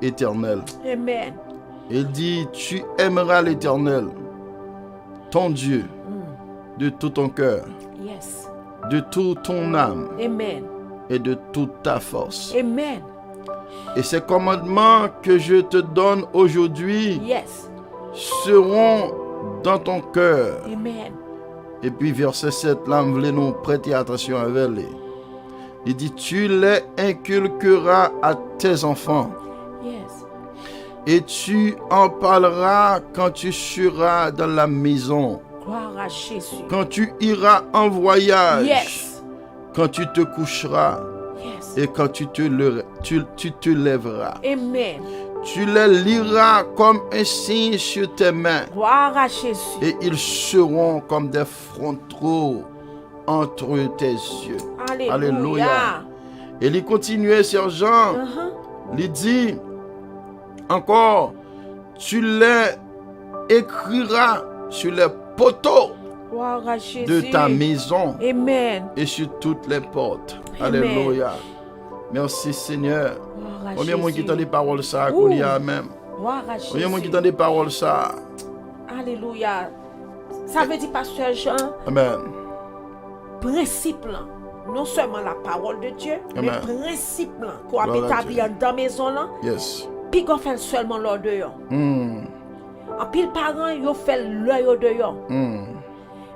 éternel. Amen. Il dit, tu aimeras l'Éternel, ton Dieu, de tout ton cœur, de toute ton âme, Amen. Et de toute ta force. Amen. Et ces commandements que je te donne aujourd'hui seront dans ton cœur. Amen. Et puis verset 7, là, nous voulons nous prêter attention avec lui. Il dit, tu les inculqueras à tes enfants. Et tu en parleras quand tu seras dans la maison. Gloire à Jésus. Quand tu iras en voyage. Quand tu te coucheras. Et quand tu te lèveras. Amen. Tu les liras comme un signe sur tes mains. Gloire à Jésus. Et ils seront comme des frontaux entre tes yeux. Alléluia. Et il continuait, sergent. Il dit encore, tu les écriras sur les poteaux de ta maison. Amen. Et sur toutes les portes. Amen. Alléluia. Merci Seigneur. Combien de monde qui t'a des paroles ça qu'on y a même? Combien de monde qui t'a des paroles ça? Alléluia. Ça veut dire, pasteur Jean, Amen. principe là, non seulement la parole de Dieu, Amen. mais principe là, qu'on a établi dans la maison là, Yes. puis qu'on fait seulement l'heure dehors. En pile parents, ils fait l'heure dehors.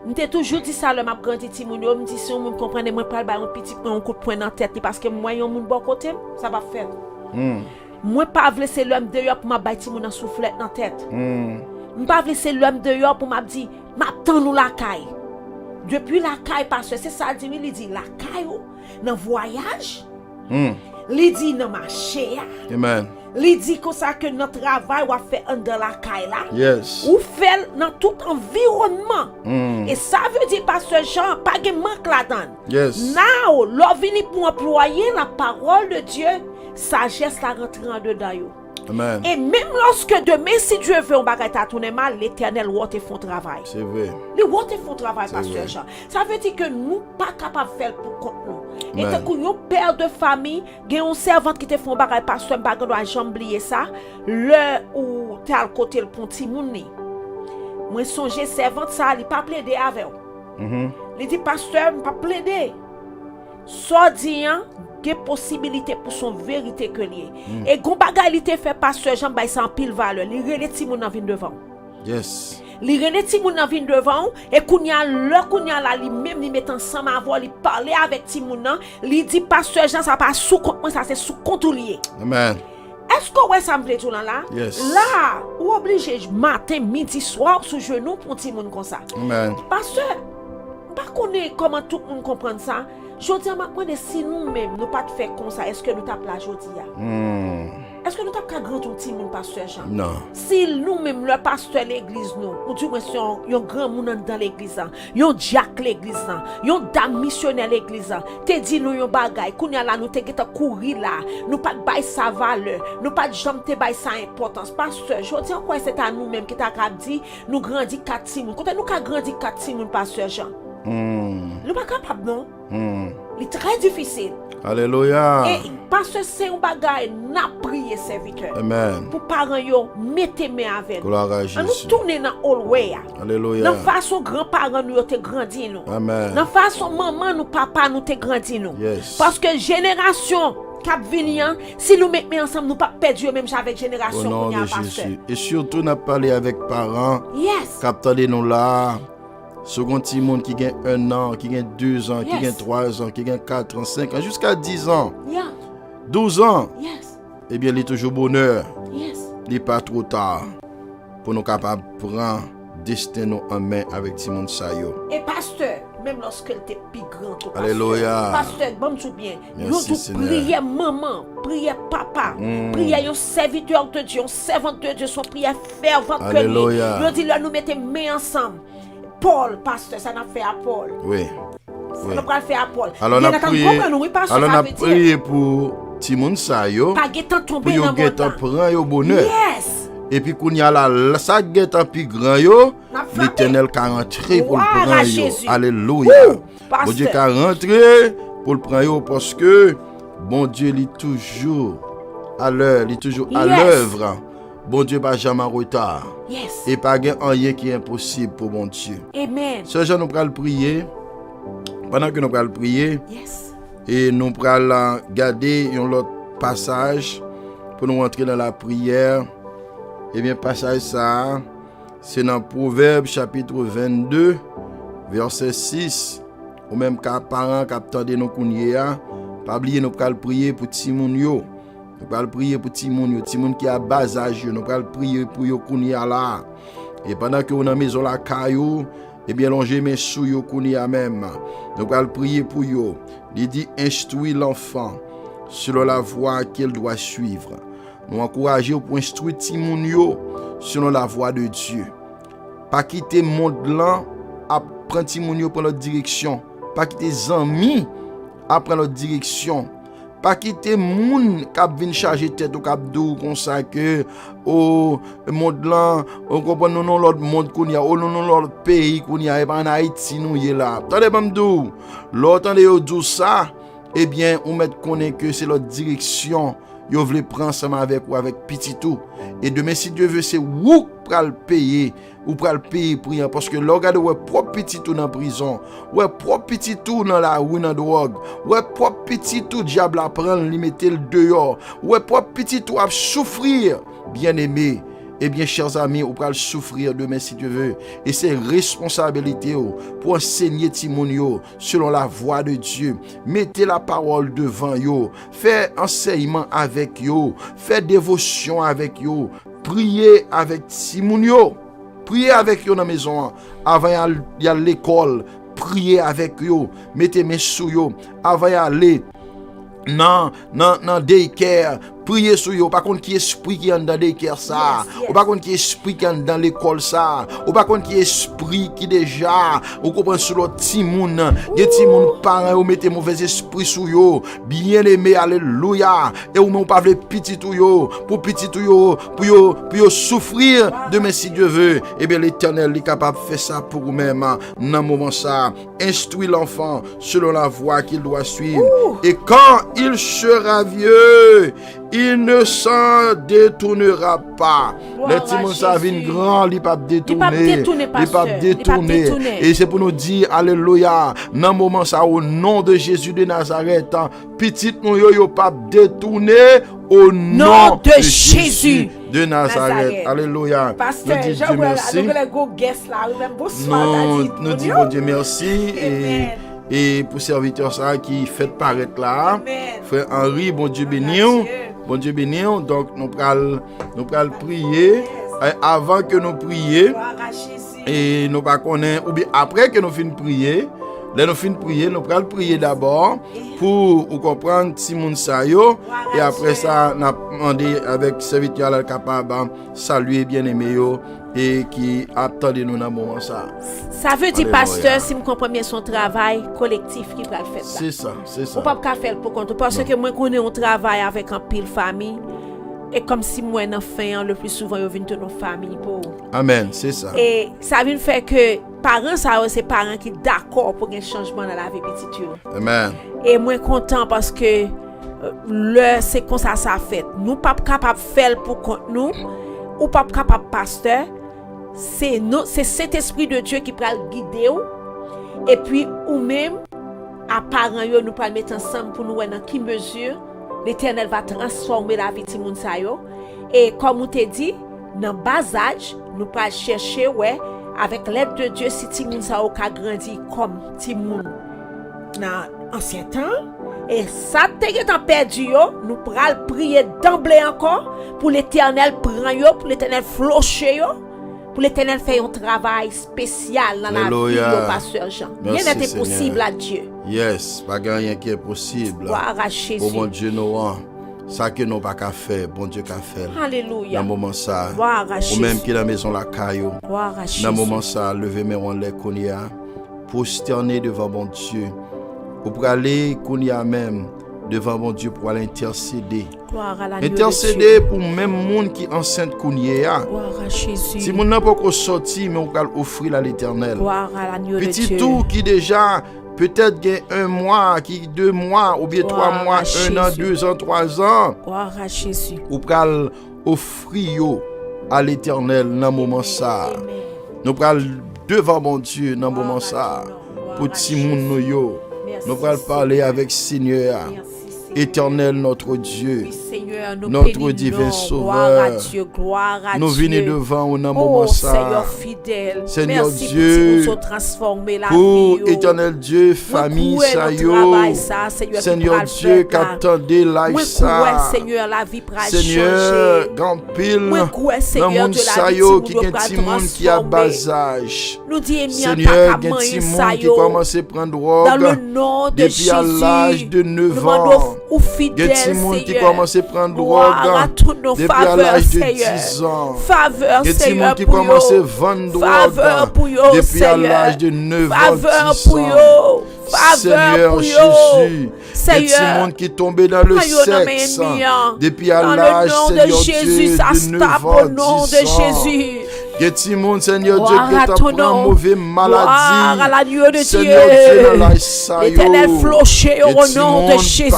M'te toujours dit ça, le m'a grandi ti moun yo, me dit si on me comprendre moi pas ba un petit un coup de poing dans tête parce que moi yon moun bon côté, ça va faire. Moi pas vle c'est l'homme dehors pour m'a ba ti moun en soufflette dans tête. M'pas vle c'est l'homme dehors pour m'a dit m'attend nous la caille. Depuis la caille parce que c'est ça il dit la caille dans voyage. Il dit dans marché. Amen. Il dit comme ça que notre travail va faire dans la caille là. Yes. Ou fait dans tout environnement. Et ça veut dire pasteur Jean pas de manque là-dedans. Yes. Now, l'on vient pour employer la parole de Dieu, sagesse la rentrer en dedans yo. Amen. Et même lorsque demain, si Dieu veut un bagage à tourner mal, l'Éternel va te faire travail. C'est vrai. Les va te faire travail, pasteur Jean. Ça veut dire que nous pas capables de faire pour compte nous. Et tant qu'on père de famille, il y a une servante qui te fait un bagage, pasteur, bagage doit jamais oublier ça. Le ou t'es à côté le petit mouni. Moi songe servante ça, il pas plaider avec. Il dit pasteur, pas plaider. Soit dit des possibilités pour son vérité que lié. Et gon bagay li te fait pasteur Jean bay sans pile valeur. Li relé ti moun nan vin devant. Yes. Li relé ti moun nan vin devant et kounya la li même li met ensemble avant li parler avec ti moun nan, li dit pasteur Jean ça pas sous compte moi ça c'est sous compte lié. Amen. Est-ce que ouais ça me plaît tout là? Yes. Là, ou obligé matin, midi, soir sous genou pour ti moun comme ça. Amen. Pasteur, pas connaît comment tout le monde comprend ça. Jodi a m'a demandé si nous-mêmes nous pas faire comme ça, est-ce que nous tape la jodi a? Est-ce que nous tape ka grand petit monde pasteur Jean? Non. Si nous-mêmes le pasteur l'église nous, ou du moins si yon grand monde dans l'église, yon diacre l'église, yon dame missionnaire l'église, te dit nous yon bagay, kounya la nous te geta courir là, nous pas bay sa valeur, nous pas jamais te bay sa importance. Pasteur, jodi en quoi c'est à nous-mêmes qui t'a dit nous grandi 4 timon. Quand nous ka grandi 4 timon pasteur Jean. Nous pas capable non. C'est très difficile. Alléluia. Et parce que c'est un bagage n'a prié serviteur. Amen. Pour parents yo mettez main avec. Gloire à Jésus. Nous tourner dans all way. Alléluia. Dans façon grand-parents nous te grandi nous. Amen. Dans façon maman nous papa nous te grandi nous. Yes. Parce que génération cap venir si nous mettons ensemble nous pas perdre même avec génération Au nom qu'on y a de pasteur. Jésus. Et surtout n'a parlé avec parents. Yes. Captez nous là. Second petit monde qui gagne 1 an, qui gagne 2 ans, qui Yes. gagne 3 ans, qui gagne 4 ans, 5 ans, jusqu'à 10 ans, Yeah. 12 ans. Yes. Eh bien, il est toujours bonheur. Yes. Il n'est pas trop tard pour nous capables de prendre destin nous en main avec Timon Sayo. Et pasteur, même lorsque elle était plus grand que pasteur. Alléluia. Pasteur, bon tout bien. Merci, Nous Seigneur. prier maman, prier papa, prier un serviteur de Dieu, un servante de Dieu, son prière fervente que lui. Alléluia. Nous dit là nous mettons main ensemble. Paul, pasteur, ça n'a fait à Paul. Oui. Ça n'a pas fait à Paul. Alors, on a prié, oui, pasteur, alors on ça a veut dire, prié pour Timon Sayo, pas guettant pour tomber yo dans get mon prend yo bonheur. Yes. Et puis qu'on y a là, ça get plus grand yo, N'a frappé. l'Éternel qui a rentré pour le Gloire à prendre yo. Jésus. Alléluia. Pasteur. Bon Dieu qui a rentré pour le prendre yo parce que bon Dieu il est toujours à l'heure, il est toujours à Yes. l'œuvre. Bon Dieu pas jamais en retard. Yes. Et pas rien qui est impossible pour bon Dieu. Amen. Ce jour nous allons prier. Pendant que nous allons prier, Yes. et nous allons garder un autre passage pour nous entrer dans la prière. Et bien, passage ça, c'est dans Proverbe chapitre 22, verset 6. Ou même qu'à parents qui attendent nous kounya, pas oublier nous allons prier pour Timon yo. Nous allons prier pour Timon yo, Timon qui a bas âge, nous allons prier pour yo kounya là. Et pendant que on dans maison la caillou, eh bien, l'on mes sous yo kounya même. Nous allons prier pour yo. Il dit instruis l'enfant selon la voie qu'il doit suivre. Nous encourageons pour instruire Timon yo selon la voie de Dieu. Pas quitter monde là à prendre Timon yo pour notre direction. Pas quitter amis apprendre notre direction. Pas quitter moun k'ap vinn charger tête ou k'ap dou comme ça que au monde là on comprend non l'autre monde qu'on y a non l'autre pays qu'on y a en Haïti nous y là. Attendez pas m'dou. L'autre tande yo dou ça, eh bien on met connaît que c'est notre direction. Yo vle prendre ensemble avec ou avec petit tout. Et demain si Dieu veut c'est ou pral payer ou pral payer pour rien parce que regarde ouais propre petit tout dans prison, ouais propre petit tout dans la rue dans drogue, ouais propre petit tout diable a prendre li mettre le dehors, ouais propre petit tout a souffrir, bien-aimé. Eh bien, chers amis, on va souffrir demain si Dieu veut. Et c'est responsabilité pour enseigner Timonio selon la voie de Dieu. Mettez la parole devant yo. Faites enseignement avec yo. Faites dévotion avec yo. Priez avec Timonio. Priez avec yo dans la maison. Avant y a l'école. Priez avec yo. Mettez mes sous yo. Avant y aller. Non, daycare. Priez sur yo, pas contre qui esprit qui est dans daycare ça, ou pas contre qui esprit qui est dans l'école ça, ou pas contre qui esprit qui déjà, ou comprend sur l'autre petit monde, des petits monde parents ou mettez mauvais esprit sur yo, bien-aimé, alléluia, et ou même pas veut petit tout yo, pour petit tout yo, pour yo souffrir demain si Dieu veut, et bien l'Éternel est capable de faire ça pour vous-même dans moment ça. Instruis l'enfant selon la voie qu'il doit suivre, et quand il sera vieux, il ne s'en détournera pas. Le petit monde ça vient grand, il pas détourner. Il pas détourner. Et c'est pour nous dire alléluia. Dans moment ça au nom de Jésus de Nazareth, petit nous yo pas détourner au nom de Jésus de Nazareth. Alléluia. Pasteur, nous disons merci. Nous disons bon Dieu merci et pour serviteur ça qui fait paraître là, frère Henri, bon Dieu béni. Bon Dieu béni, donc nous pral prier. Avant que nous prions, et nous pas connaître, ou bien après que nous finissons prier, nous pral prier d'abord pour comprendre si moun sa yo, et après ça, nous demandé avec serviteur là capable saluer bien-aimé yo et qui attendent nous dans moment ça. Ça veut dire pasteur si me comprend bien son travail collectif qui va le faire. C'est ça. On pas faire pour compte parce que moi connais un travail avec un pile famille et comme si moi dans fin le plus souvent yo vinn de nos familles pour. Amen, c'est ça. Et ça vient faire que parents ça c'est parents qui d'accord pour un changement dans la vie petite yo. Amen. Et moi content parce que c'est comme ça fait. Nous pas capable faire pour compte nous ou pas capable pasteur. C'est cet esprit de Dieu qui va le guider et puis ou même à parents yo nous pas mettre ensemble pour nous voir dans quelle mesure l'Éternel va transformer la vie de moun sa yo et comme on te dit dans bas âge nous pas chercher avec l'aide de Dieu si ti moun sa yo ka grandi comme ti moun dans ancien temps et ça te est perdu yo nous pral prier d'emblée encore pour l'Éternel prend yo pour l'Éternel flocher yo pour l'Éternel faire un travail spécial dans la vie de pasteur Jean. Rien n'est possible à Dieu. Yes, pas rien qui est possible. Gloire à Jésus. Oh mon Dieu, nous ça que nous pas qu'à faire, bon Dieu qu'a fait. Alléluia. Dans moment ça. Gloire à Jésus. Ou même qui dans la maison la caillou. Gloire à Jésus. Dans moment ça, lever mes on les konya, prosterner devant mon Dieu. Ou pour aller konya même devant mon Dieu pour aller intercéder. Intercéder pour même monde qui enceinte konya. Gloire à Jésus. Si mon n'a pas sorti mais on va offrir à l'Éternel. Gloire à l'agneau de Dieu. Petit tout qui déjà peut-être gain 1 mois, qui 2 mois ou bien 3 mois, 1 an, 2 ans, 3 ans. Gloire à Jésus. Ou pral offrir à l'Éternel dans moment ça. Nous pral devant mon Dieu dans moment ça. Pour ti moun nou yo. Nous pral parler avec Seigneur. Éternel notre Dieu, notre divin sauveur, nous venons devant au moment ça. Seigneur fidèle, Seigneur Dieu, pour éternel Dieu, famille ça yo, Seigneur Dieu, qu'attendez life ça, Seigneur, grand pile, dans monde ça yo, qui est petit monde qui a bas âge, Seigneur, qui est petit monde qui commence à prendre drogue depuis à l'âge de 9 ans. Ou fidèle, Seigneur, qui commence à prendre drogue depuis à l'âge de 10 ans. Faveur, Seigneur, qui commence à vendre drogue depuis à l'âge de 9 ans, 10 ans. faveur pour Jésus. eux. Il y a des monde qui est tombé dans le sexe depuis à l'âge, Seigneur Dieu, de 9 ans, 10 ans. Il y a des monde, Seigneur Dieu, qui est en mauvaise maladie. Seigneur Dieu, dans l'âge, l'Éternel floché au nom de Jésus.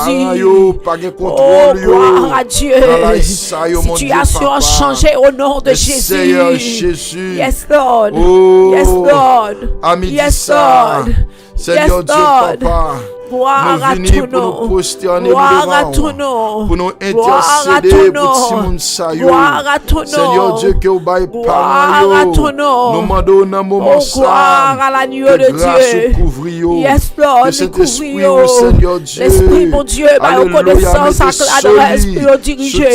Pas de Oh, contrôle, gloire à Dieu. Situation changée au nom de Jésus. Seigneur Jésus. Yes, Lord. Oh, Yes, Lord. Ami Yes, ça. Lord. Seigneur Yes, Dieu, Lord. Papa. Gloire à Nous ton venons pour nom. nous prosterner Gloire à devant, ton nom. pour nous Gloire à intercéder ton pour nom. Simon Sayo. Gloire à ton nom. Seigneur Dieu, que vous baillez Gloire à ton nom. nous demandons dans un moment Oh, gloire à l'agneau de Dieu. Yes, Lord, que cet nous esprit, couvrir. Seigneur Dieu, L'esprit, mon Dieu, par reconnaissance, à l'esprit dirigé.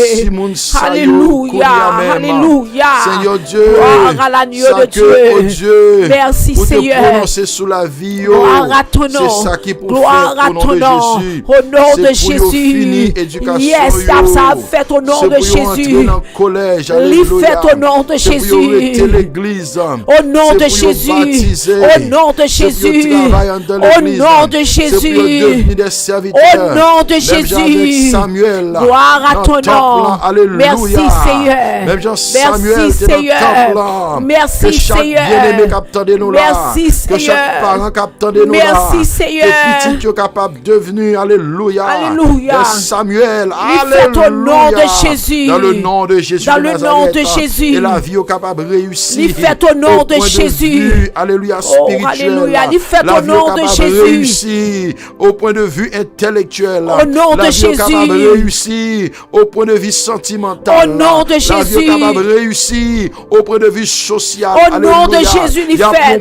Alléluia, alléluia. Seigneur Dieu, gloire à l'agneau de Dieu. Dieu, Merci, pour te Seigneur. prononcer sous la vie, Gloire à ton nom. c'est ça qui pour Gloire faire à au nom ton de nom. Jésus. Au nom C'est de pour yo fini Jésus. éducation Yes, yo. ça a fait au nom C'est de pour yo entrer Jésus. dans le collège. Li Alléluia. fait au nom de C'est pour yo Jésus. rester l'église. Au nom C'est de pour yo Jésus. baptiser. Au nom de C'est pour yo Jésus. travailler dans Au l'église. nom de C'est pour yo Jésus. devenir des serviteurs. Au nom de Même Jésus. Jean avec Samuel. Gloire à dans ton le temple, nom. Alléluia. Merci, Seigneur. Même Jean Merci, Samuel était dans le Seigneur. temple. Merci, Que chaque Seigneur. bien-aimé capteur de nous là. Merci, Que chaque Seigneur. parent capteur de nous là. Merci, Seigneur. Que petit qui est capable de devenir. Alléluia. Alléluia. De Samuel. fait au nom de Jésus. Dans le nom de Jésus. Dans de le Nazareth. nom de Jésus. Et la vie est capable de réussir. Li fait au nom de point Jésus. vue, alléluia, Oh, spirituel. alléluia. Li fait La au vie nom est de capable Jésus. réussir au point de vue intellectuel. Au nom La de vie est capable Jésus. de réussir au point de vue sentimental. Au nom de La vie Jésus. est capable de réussir au point de vue social. Au nom de Alléluia. Jésus, li Il y a fait.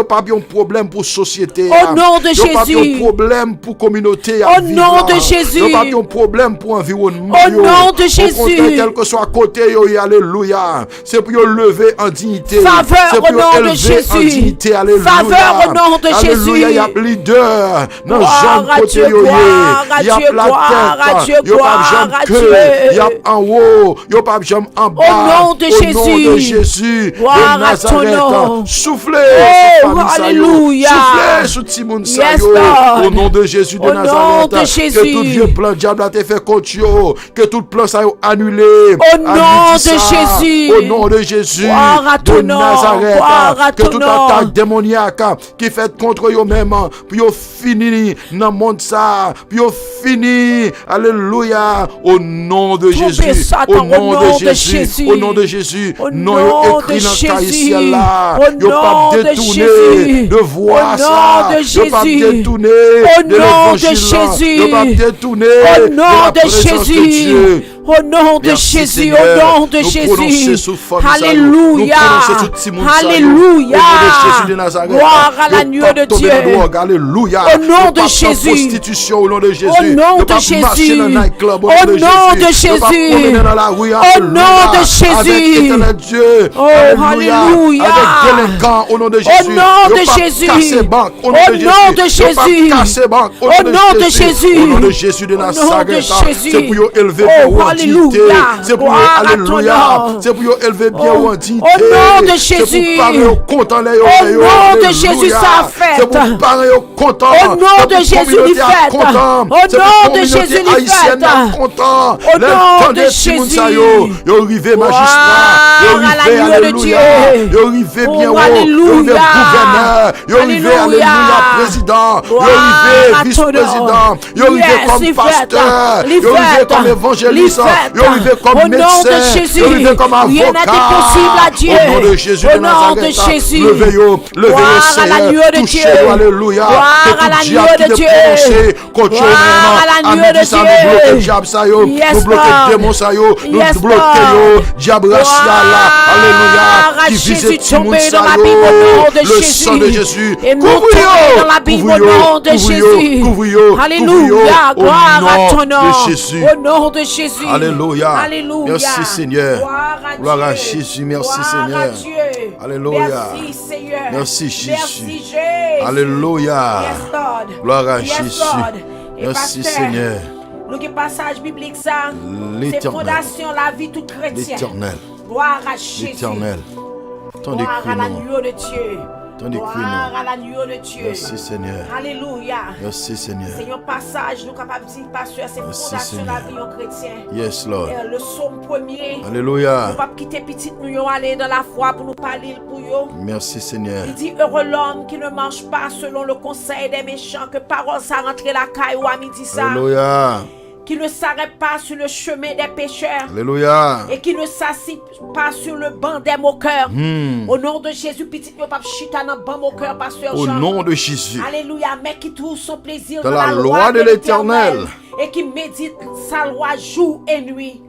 pas de problème pour société. Au nom de Il n'y a pas Jésus. de problème pour communauté. Au nom de Jésus. Il n'y a pas de problème pour environnement. Au nom de Au Jésus. contraire, quel que soit côté, alléluia. C'est pour lever en dignité. Faveur C'est au pour nom de élever Jésus. en dignité. Alléluia. Faveur au nom de Alléluia. Jésus. Il y a leader dans Gloire zone à côté. Dieu, gloire à Il y a Dieu, la gloire à tête. Dieu, Il y a pas gloire de à jambe Dieu. queue. Il y a en haut. Il y a pas de jambe en bas. nom de Au nom de Jésus. Jésus. Gloire de à ton Nazareth. nom. Soufflez. Oh, sur famille Sayo. alléluia. Soufflez sur Timoun Yes, Sayo. Lord. Au nom de Jésus de Au Nazareth. nom de Jésus. Que tout vieux plan diable a été fait contre yo. Que tout plan ça yo annulé. Au nom Annule de ça. Jésus. Au nom de Jésus. Gloire à de ton nom. Nazareth. Gloire à Que ton toute nom. attaque démoniaque qui fait contre yo même. Puis yo fini dans le monde ça. Puis yo fini. Alléluia. Au nom de Trompez Jésus. Satan, Au nom de Jésus. Jésus. Au nom de Jésus. Au Non, nom yo de écrit dans le cahier Jésus. ciel là. Au Yo pas nom de détourné Jésus. de voir Au ça. nom de Yo pas Jésus. détourné Au de nom de l'évangile là. Jésus. Yo pas détourné Au de nom la de présence de Jésus. Dieu. Au nom de Merci, Jésus. Seigneur. Au nom de Nous prononçons Jésus. sous forme ça, nous. Alléluia. Nous prononçons sous Simon ça, nous. Alléluia. Au nom de Jésus de Nazareth. Gloire à Nous l'agneau pas de tomber Dieu. dans la drogue. Alléluia. Au nom Nous de pas dans Jésus. prostitution au nom de Jésus. Au nom Nous de pas marcher Jésus. dans un nightclub au Au nom de Nous pas Jésus. promener dans la rue. Au Alléluia. nom de Jésus. Avec éternel Dieu. Oh, alléluia. Avec délinquants au nom de Jésus. nom de Nous pas Jésus. casser banque au nom Au de Jésus. nom de Nous Jésus. pas casser banque au Au nom nom de de Jésus. Jésus. Au nom de Jésus de Au nom de Nazareth. Jésus. C'est pour élever Oh, bien en dignité. alléluia. C'est pour Gloire à ton alléluia. nom. C'est pour élever bien Oh, en dignité. au nom de C'est Jésus. pour parler au content les Au nom de Jésus, ça a fait. C'est pour parler au content. Au nom C'est de pour Jésus, communauté il à fait. content. Au C'est pour nom de communauté Jésus, il haïtienne fait. à content. Au Les nom temps de de Simon Jésus. Sayo. Yo arrivé magistrat. Yo Gloire à arrivé l'agneau de alléluia. Dieu. Yo arrivé Oh, bien haut. Yo alléluia. arrivé gouverneur. Yo arrivé Alléluia. alléluia président. Yo Gloire arrivé à ton vice-président. nom. Yo arrivé Yes, comme il fait. pasteur. Il Yo arrivé fait. comme évangéliste. Il fait. Yo arrivé comme Au nom de médecin. Jésus. Yo arrivé comme Rien avocat. n'est impossible à Dieu. Au nom de Jésus Au de nom Nazareth. de Jésus. Levez-yo. Levez-yo, Gloire à l'agneau Seigneur. de Touchez-le, Dieu. alléluia. Gloire Que à tout l'agneau diable qui de te Dieu. prononcé contre Gloire eux-mêmes. à l'agneau Amis de dit ça, Dieu. nous bloquons le diable, ça, yo. Yes, Nous bloquons Lord. le démon, ça, yo. Nous Yes, bloquons, Lord. yo. Diable racial, là. Alléluia. Qui Jésus visite tout le monde, tombé ça, dans la yo. Bible au nom de Le Jésus. sang de Jésus. Et nous Couvre-yo. tombé dans la Bible au nom de Jésus. Couvre-yo. Alléluia. Gloire à ton Au nom nom. de Jésus. Au nom de Jésus. Alléluia. Alléluia. Merci, Seigneur. Gloire à Jésus. Merci, Gloire Seigneur. à Dieu. Alléluia. Merci, Seigneur. Merci, Jésus. Merci, Jésus. Alléluia. Yes, Lord. Gloire à Yes, Jésus. Lord. Et Merci, pasteur, Seigneur. nous qui passage biblique ça, c'est L'Éternel. fondation la vie tout chrétien. L'Éternel. Gloire à Jésus. L'Éternel. Ton Gloire à décret, non. l'agneau de Dieu. Tandis que Gloire nous. à l'agneau de Dieu. Merci Seigneur. Alléluia. Merci Seigneur. Seigneur, passage, nous capables de dire, pasteur, c'est Merci, fondation de la vie Seigneur. en chrétien. Yes Lord. Le psaume premier. Nous Alléluia. ne pas quitter petite nous yo aller dans la foi pour nous parler pour yo. Merci Seigneur. Il dit heureux l'homme qui ne marche pas selon le conseil des méchants, que parole ça rentre la caille ou à midi ça. Alléluia. Qui ne s'arrête pas sur le chemin des pécheurs. Alléluia. Et qui ne s'assit pas sur le banc des moqueurs. Au nom de Jésus, petit yo pas chita dans banc moqueur, pasteur Au Jean. nom de Jésus. Alléluia, mais qui trouve son plaisir Dans la loi de l'Éternel. et qui médite sa loi jour et nuit.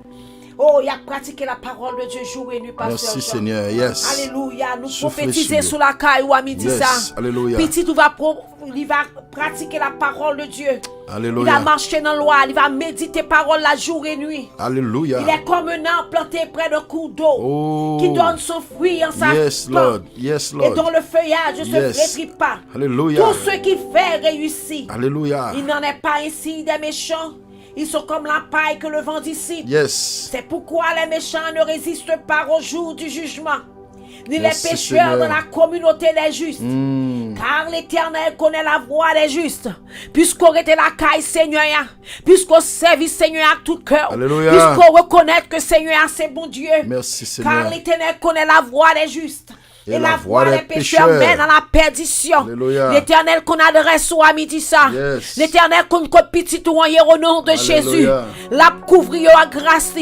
Oh, il a pratiqué la parole de Dieu jour et nuit, pasteur Merci Jean. Seigneur. Yes. Alléluia, nous Soufflez prophétiser sur sur la caille ou à midi Yes. ça. Alléluia. Petit, il va pratiquer la parole de Dieu. Il va Alléluia. marcher dans la loi, il va méditer parole la jour et nuit. Alléluia. Il est comme un arbre planté près d'un cours d'eau Oh. qui donne son fruit en sa Yes Lord. Yes et Lord. dont le feuillage ne Yes. se flétrit pas. Alléluia. Tout ce qui fait réussit. Alléluia. Il n'en est pas ainsi des méchants. Ils sont comme la paille que le vent dissipe. Yes. C'est pourquoi les méchants ne résistent pas au jour du jugement, ni Merci, les pécheurs Seigneur. dans la communauté des justes. Car l'Éternel connaît la voie des justes. Puisqu'on était la caille Seigneur, puisqu'on servit Seigneur à tout cœur, Alléluia. puisqu'on reconnaît que Seigneur c'est bon Dieu. Merci Car Seigneur. l'Éternel connaît la voie des justes. Et Et la la voie voie des des pécheurs pécheurs mène à la perdition. Alléluia. L'Éternel qu'on adresse au midi ça. Yes. L'Éternel qu'on petit ou au nom de Jésus. Alléluia. La couvrir à grâce.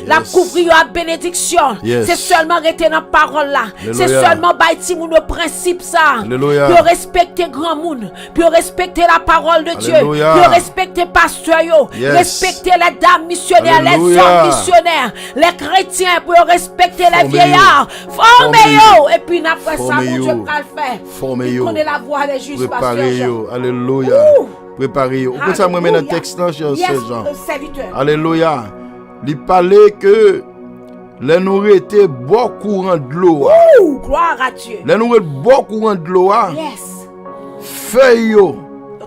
La Yes. couvrir à bénédiction. Yes. C'est seulement rester dans la parole là. C'est Alléluia. seulement bâtir mon principe ça. Alléluia. Pour respecter grand monde. Pour respecter la parole de Dieu. Alléluia. Pour respecter pasteur yo. Yes. Respecter les dames missionnaires, les Alléluia. hommes missionnaires, les chrétiens. Pour respecter les Formez-yo. vieillards. Formez-yo. Et puis après ça, Formez-yo. mon Dieu va le faire. Formez-yo. Il connaît la voie des justes, pasteur Jean. Préparez-yo. Alléluia. Ouh. Préparez-yo. Pourquoi ça me met dans le Alléluia. texte là, cher Yes, Jean? le serviteur. Alléluia. Il parlait que les nourris étaient beau courant de l'eau. Ouh, gloire à Dieu. Les nourris beau courant de l'eau. Yes. Feuilles yo,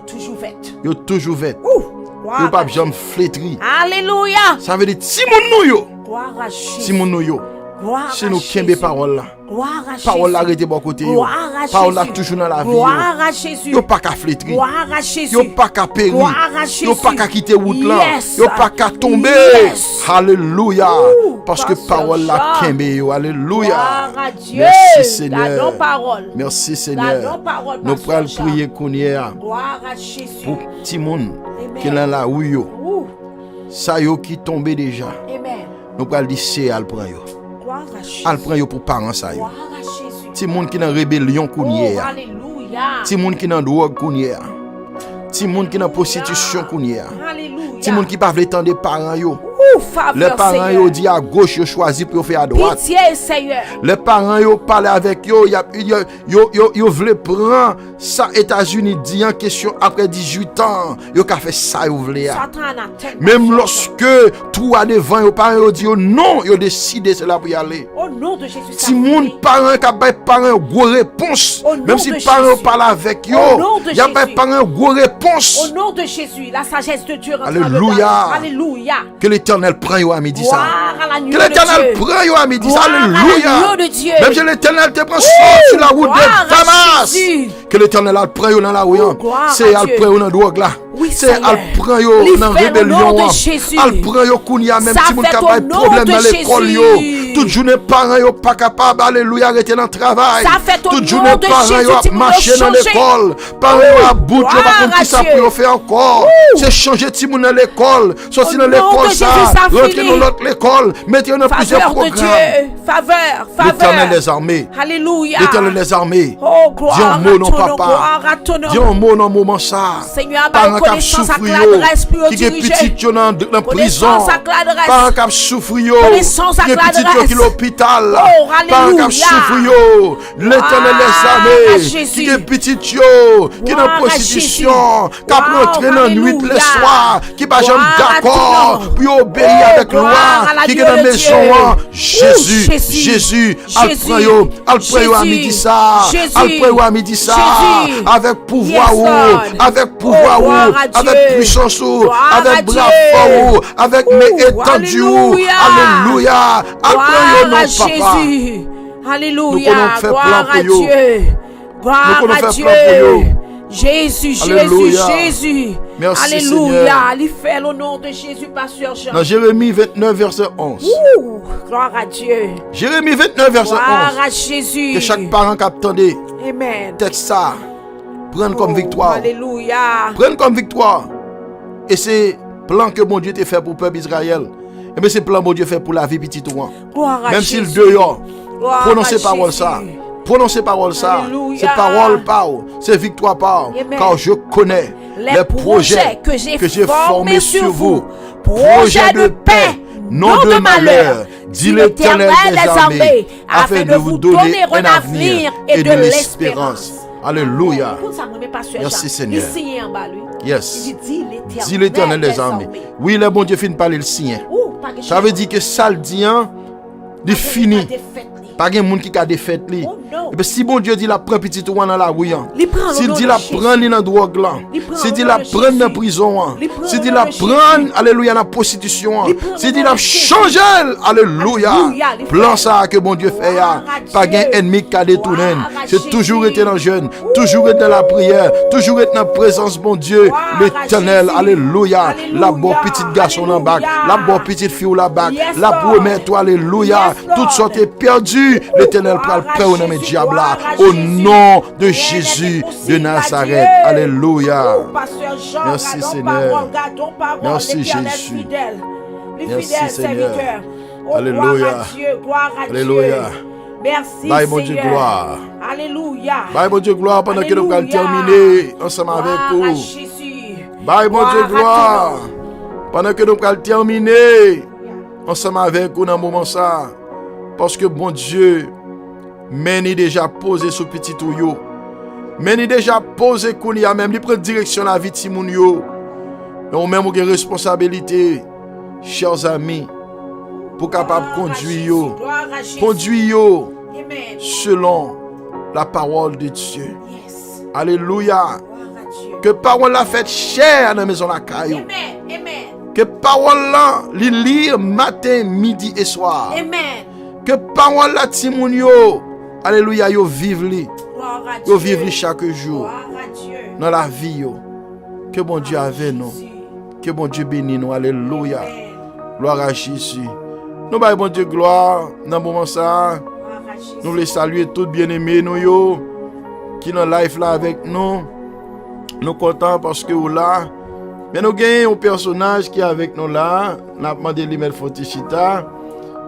Toujours vête. yo toujours vête. Ouh, Yo gloire pas à Dieu. jamais flétri. Alléluia. Ça veut dire si mon nou yo, Gloire à si Jésus. mon nou yo. Gloire Si à nous Jésus. kembe parole là. Gloire à Jésus. Parole là arrêté bon côté yo. Gloire à Parole là Jésus. toujours dans la vie. Gloire à Jésus. Yo pas qu'à flétri. Gloire à Jésus. Yo pas qu'à périr. Gloire à Yo Jésus. pas qu'à quitter route là. Yes. Yo pas qu'à tomber. Yes. Alléluia. Ouh, Parce que Pasteur parole là Jean. kembe yo. Alléluia. Gloire à Dieu. Merci Seigneur. La non-parole. Merci La Seigneur. non-parole, Nous Pasteur prenons Jean. prier qu'on y est Gloire à Jésus. pour petit monde Amen. qui est dans la rue yo. Ouh, Ça yo qui tombé déjà. amen. Nous prenons dire c'est al prend yo. Gloire à Jésus. Al prend yo pour parents ça yo. Gloire à Jésus. Petit monde qui dans rébellion qu'on y est. Oh, alléluia. Ti moun qui dans drogue qu'on y est. Ti moun qui dans prostitution qu'on y est. Alléluia. Ti moun qui pas vle tande parents yo. Ouh, faveur, Les parents Seigneur. yo dit à gauche yo choisi pour faire à droite. Pitié, Seigneur. Les parents yo parle avec yo, yo vle prendre ça États-Unis dit en question après 18 ans, yo ka fait ça yo vle ya. Satan a tellement Même fait. lorsque tout a devant yo parents yo dit yo non, yo décidé c'est là pour y aller. Au nom de Jésus. ça Si moun fait. parents ka bay parents gros réponse, Au nom même si de parents Jésus. parle avec yo, Au nom de y a bay Jésus. parents gros réponse. Au nom de Jésus, la sagesse de Dieu rentre Alléluia. dedans. Alléluia. Que l'Éternel prend yo à midi ça. Gloire à l'agneau Que de l'Éternel Dieu. prend yo à midi ça. Gloire à Alléluia. l'agneau de Dieu. Même si l'Éternel te prend Ouh, sur la route gloire de à Damas. Jésus. Que l'Éternel a prend yo dans la rue. Ouh, gloire C'est à al Dieu. prend yo dans drogue là. Oui, C'est Seigneur. al prend yo Li dans fait au nom rébellion. de Jésus. Al prend yo kounya même Ça si moun fait ka au bay nom problème de dans l'école yo. Jésus. Toute journée parents yo pas capable alléluia arrêter dans le travail. Ça fait au Toute nom journée de parents Jésus, yo tu me marcher dois dans changer. l'école. Parents yo à bout yo Gloire pas comprendre à ça Dieu. pour faire encore. C'est changer ti moun dans l'école. Sorti Au dans nom l'école de ça. Jésus, ça Rentrer finit. dans l'autre l'école. Mettez dans plusieurs Faveur de programmes. Dieu. Faveur. L'Éternel Faveur. des armées. Alléluia. L'Éternel des armées. Oh, gloire Dis un à mot non ton nom. papa. Gloire à ton nom. Dis un mot dans moment ça. Seigneur, Parents ma qui connaissance à souffrent l'adresse pour qui est diriger. petit yo dans prison. Connaissance à l'adresse. Parents qui souffrent yo. Connaissance à Qui est petit yo l'adresse. qui l'hôpital. Oh, Parents alléluia. qui souffrent yo. L'Éternel Gloire des à armées. Jésus. Qui est petit yo. Qui est Gloire dans à prostitution. Jésus. Qui a Wow, rentré dans nuit alléluia. le soir. Qui pas jamais Gloire à d'accord. ton nom. Pour obéir Oh, avec loi. gloire à Qui est l'agneau dans de maison. Dieu. Jésus. Jésus. Jésus. Al Jésus. prend yo. Al prend yo à Jésus. midi ça. Jésus. Al prend yo à midi ça. Jésus. Avec pouvoir Yes, ou. Lord. Avec pouvoir Oh, gloire à ou. Dieu. Avec puissance ou. Gloire à Avec bras Dieu. fort ou. Avec Ouh, mes étendus ou. alléluia. Alléluia. Al prend yo Gloire non à papa. Jésus. Nous Alléluia. connaissons faire Gloire plan à pour yo. Dieu. Gloire Nous à faire Dieu. plan pour nous. Jésus, Alléluia. Jésus. Merci, Alléluia. Il fait le nom de Jésus, Pasteur Jean. Dans Jérémie 29, verset 11. Ouh, gloire à Dieu. Jérémie 29, verset Gloire 11. à Jésus. Que chaque parent qui attendait, Amen. peut-être ça, prenne comme victoire. Alléluia. Prenne comme victoire. Et c'est plan que mon Dieu t'a fait pour le peuple Israël. Et bien c'est plan que mon Dieu fait pour la vie petite ou. Gloire à Même Jésus. s'il dehors, Gloire prononcez à parole Jésus. ça. Prononcez parole ça. Alléluia. C'est parole par, c'est victoire par. Amen. Car je connais Les projets que j'ai formés sur vous. Projets de paix, non de malheur, dit l'Éternel des armées, afin de vous donner un avenir et de l'espérance. Alléluia. Merci, Seigneur. Il signe en bas, lui. Yes. Il dit Dit l'Éternel des armées. Oui, le bon Dieu finit par le signer. Ça veut dire que ça le dit, il finit. Pas de monde qui a défait lui. Et bien si bon Dieu dit la prend petit ou dans la rue, s'il dit la prend dans la drogue là, s'il dit la prend dans la prison, s'il dit la prend alléluia dans la prostitution, s'il dit la changer alléluia. Plan ça que bon Dieu fait ya, pas de ennemi qui a détourné. C'est toujours été dans le jeûne, toujours été dans la prière, toujours été dans la présence bon Dieu, l'Éternel alléluia. La bonne petite garçon en bas, la bonne petite fille là bas, la première toi alléluia. Toutes sortes perdues. L'Éternel prend le peur dans mes diables là. Au nom de Jésus de Nazareth. Alléluia. Merci Seigneur. Merci Jésus. Merci Seigneur. Alléluia. Alléluia. Merci Bye mon Dieu Seigneur. Gloire. Alléluia. Bye mon Dieu gloire pendant que nous allons terminer ensemble avec vous. Bye mon Dieu gloire. Pendant que nous allons terminer ensemble avec vous dans un moment ça. Parce que bon Dieu, meni déjà posé sous petit touyo. Meni déjà posé kounia même, il prend direction la vie de Timoun yo. Mais on même ou une responsabilité, chers amis, pour capable conduire yo. Conduire yo selon la parole de Dieu. Alléluia. Que parole la fait chère dans la maison la caillou. Que parole là, li lire matin, midi et soir. Amen. Que parole la Timoun yo, alléluia, yo vive li. Yo vive li chaque jour. Dans la vie yo. Que bon Dieu avec nous. Que bon Dieu bénisse nous. Alléluia. Gloire à Jésus. Nous baillons bon Dieu gloire dans le moment ça. Nous voulons saluer tous bien-aimés nous yo qui dans live là avec nous. Nous contents parce que vous là. Mais nous gagnons un personnage qui est avec nous là. Nous avons demandé l'email Fotichita.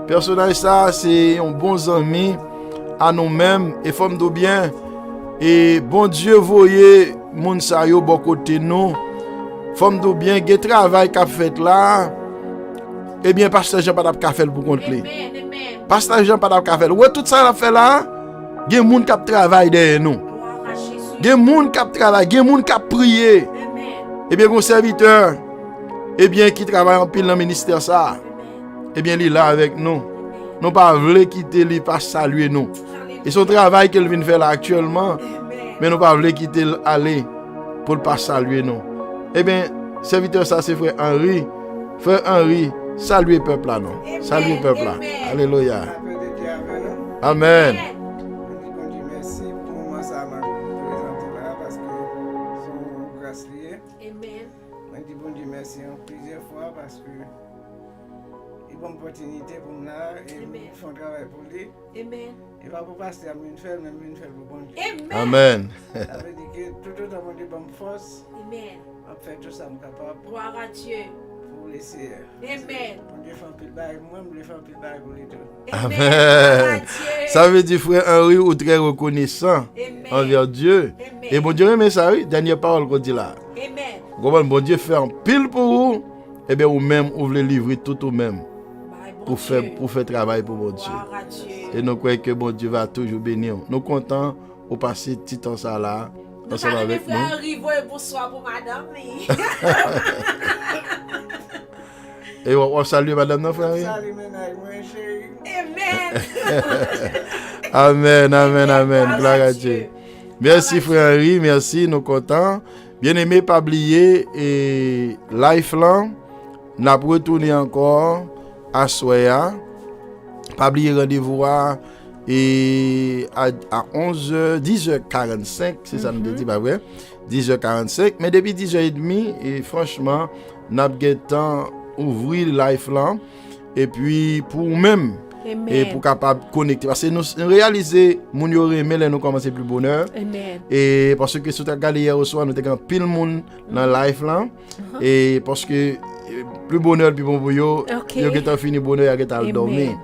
Personnage ça c'est un bon ami à nous-mêmes et femme de bien. Et bon Dieu voyez moun sa yo bon côté nous. Femme de bien, ge travail qu'a fait là. Eh bien pasteur Jean pas t'a fait pour compte li. Pasteur Jean pas t'a fait. Ouais tout ça l'a fait là. Gen moun qui travaille derrière nous. Gen moun qui travaille, gen moun qui prier. Eh bien mon serviteur eh bien qui travaille en pile dans le ministère ça. Eh bien, il est là avec nous. Nous pas voulons quitter lui, pas saluer nous. Et son travail qu'il vient faire là actuellement, mais nous pas voulons quitter aller pour ne pas saluer nous. Eh bien, serviteur ça c'est frère Henri. Frère Henri, saluez le peuple là non. Saluez le peuple là. Alléluia. Amen. Merci pour moi ça m'a présenté là parce que son grâce liée. Amen. Je dis bon Dieu merci plusieurs fois parce que il y a une opportunité pour moi et faire un travail pour lui. Amen. Il va pas passer à une faire, même une faire pour bon Dieu. Amen. Amen. Ça veut dire que tout autant mon Dieu bonne force, Amen. on fait tout ça capable Gloire à Dieu. pour laisser. Amen. Mon Dieu fait un pile bail, moi je fais un pile bail pour lui tout. Amen. Gloire à Amen. Dieu. Ça veut dire frère Henri ou très reconnaissant envers Dieu. Amen. Et bon Dieu remet ça oui, dernière parole qu'on dit là. Amen. Comment bon Dieu fait un pile pour vous, et bien vous même vous voulez livrer tout vous même Bye, bon pour Dieu. faire travail pour mon Dieu. Gloire à Dieu. Et nous croyons que bon Dieu va toujours bénir. Nous contents de passer petit temps ça là ensemble avec nous. Bonsoir pour madame. Et on salue madame notre frère. Salut ménage, moi chérie. Amen. Amen, amen, amen. Gloire Gloire à à Dieu. Dieu. Merci frère Henri, merci, nous contents. Bien aimé, pas oublier et life là, n'a retourné encore à Soya. Pas oublier rendez-vous et à 10h45, c'est ça nous dit pas vrai, 10h45, mais depuis 10h30 et franchement, n'a pas temps ouvrir live là et puis pour même Amen. et pour capable connecter parce que nous réaliser mon yo remè là nous commencer plus bonheur. Amen. Et parce que si tu as regardé hier au soir nous t'ai pile monde dans live là et parce que plus bonheur plus bon pour yo yo qui fini bonheur qui t'a dormir.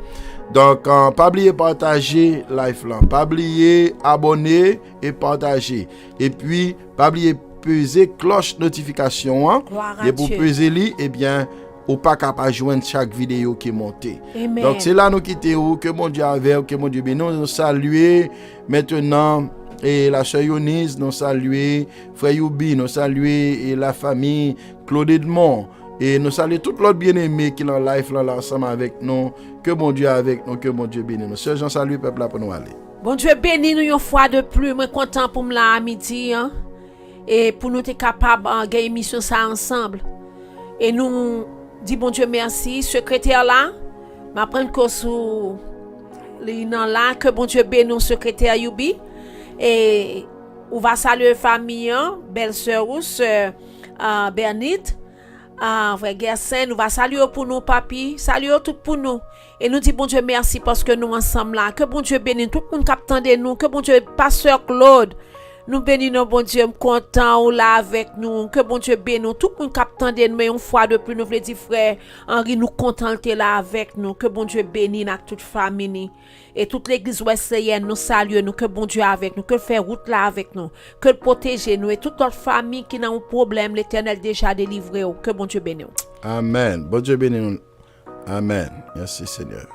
Donc pas oublier partager live là, pas oublier abonner et partager et puis pas oublier peser cloche notification hein, et pour peser li et bien ou pas capable joindre chaque vidéo qui est montée. Amen. Donc c'est là nous quittons, que mon Dieu avec, que mon Dieu bénisse. Nous saluer maintenant et la sœur Yonise, nous saluer frère Youbi, nous saluer et la famille Claude Edmond et nous saluer tout l'autre bien-aimé qui est en live là ensemble avec nous. Que mon Dieu avec nous, que mon Dieu bénisse nous. Sœur Jean salue peuple là pour nous aller. Bon Dieu bénis nous une fois de plus, moi content pour me là à midi hein, et pour nous être capable de gagner émission ça ensemble. Et nous dis bon Dieu merci, secrétaire là, m'a prendre que sous les nan là que bon Dieu bénisse secrétaire Youbi et on va saluer famille belle-sœur ou sœur Bernite, frère Gersen, nous va saluer pour nous papi, saluer tout pour nous et nous dit bon Dieu merci parce que nous ensemble là, que bon Dieu bénisse tout le monde qui attend de nous, que bon Dieu pasteur Claude nous bénissons, bon Dieu, content ou là avec nous. Que bon Dieu bénisse tout le monde captant de nous. Une fois de plus, nous voulons dire, frère Henri, nous contenter là avec nous. Que bon Dieu bénisse toute famille. Et toute l'église wesleyenne, nous saluons nous. Que bon Dieu avec nous. Que le fait route là avec nous. Que le protéger nous. Et toute notre famille qui n'a un problème, l'Éternel déjà délivré. Que bon Dieu bénisse. Amen. Bon Dieu bénisse. Amen. Merci Seigneur.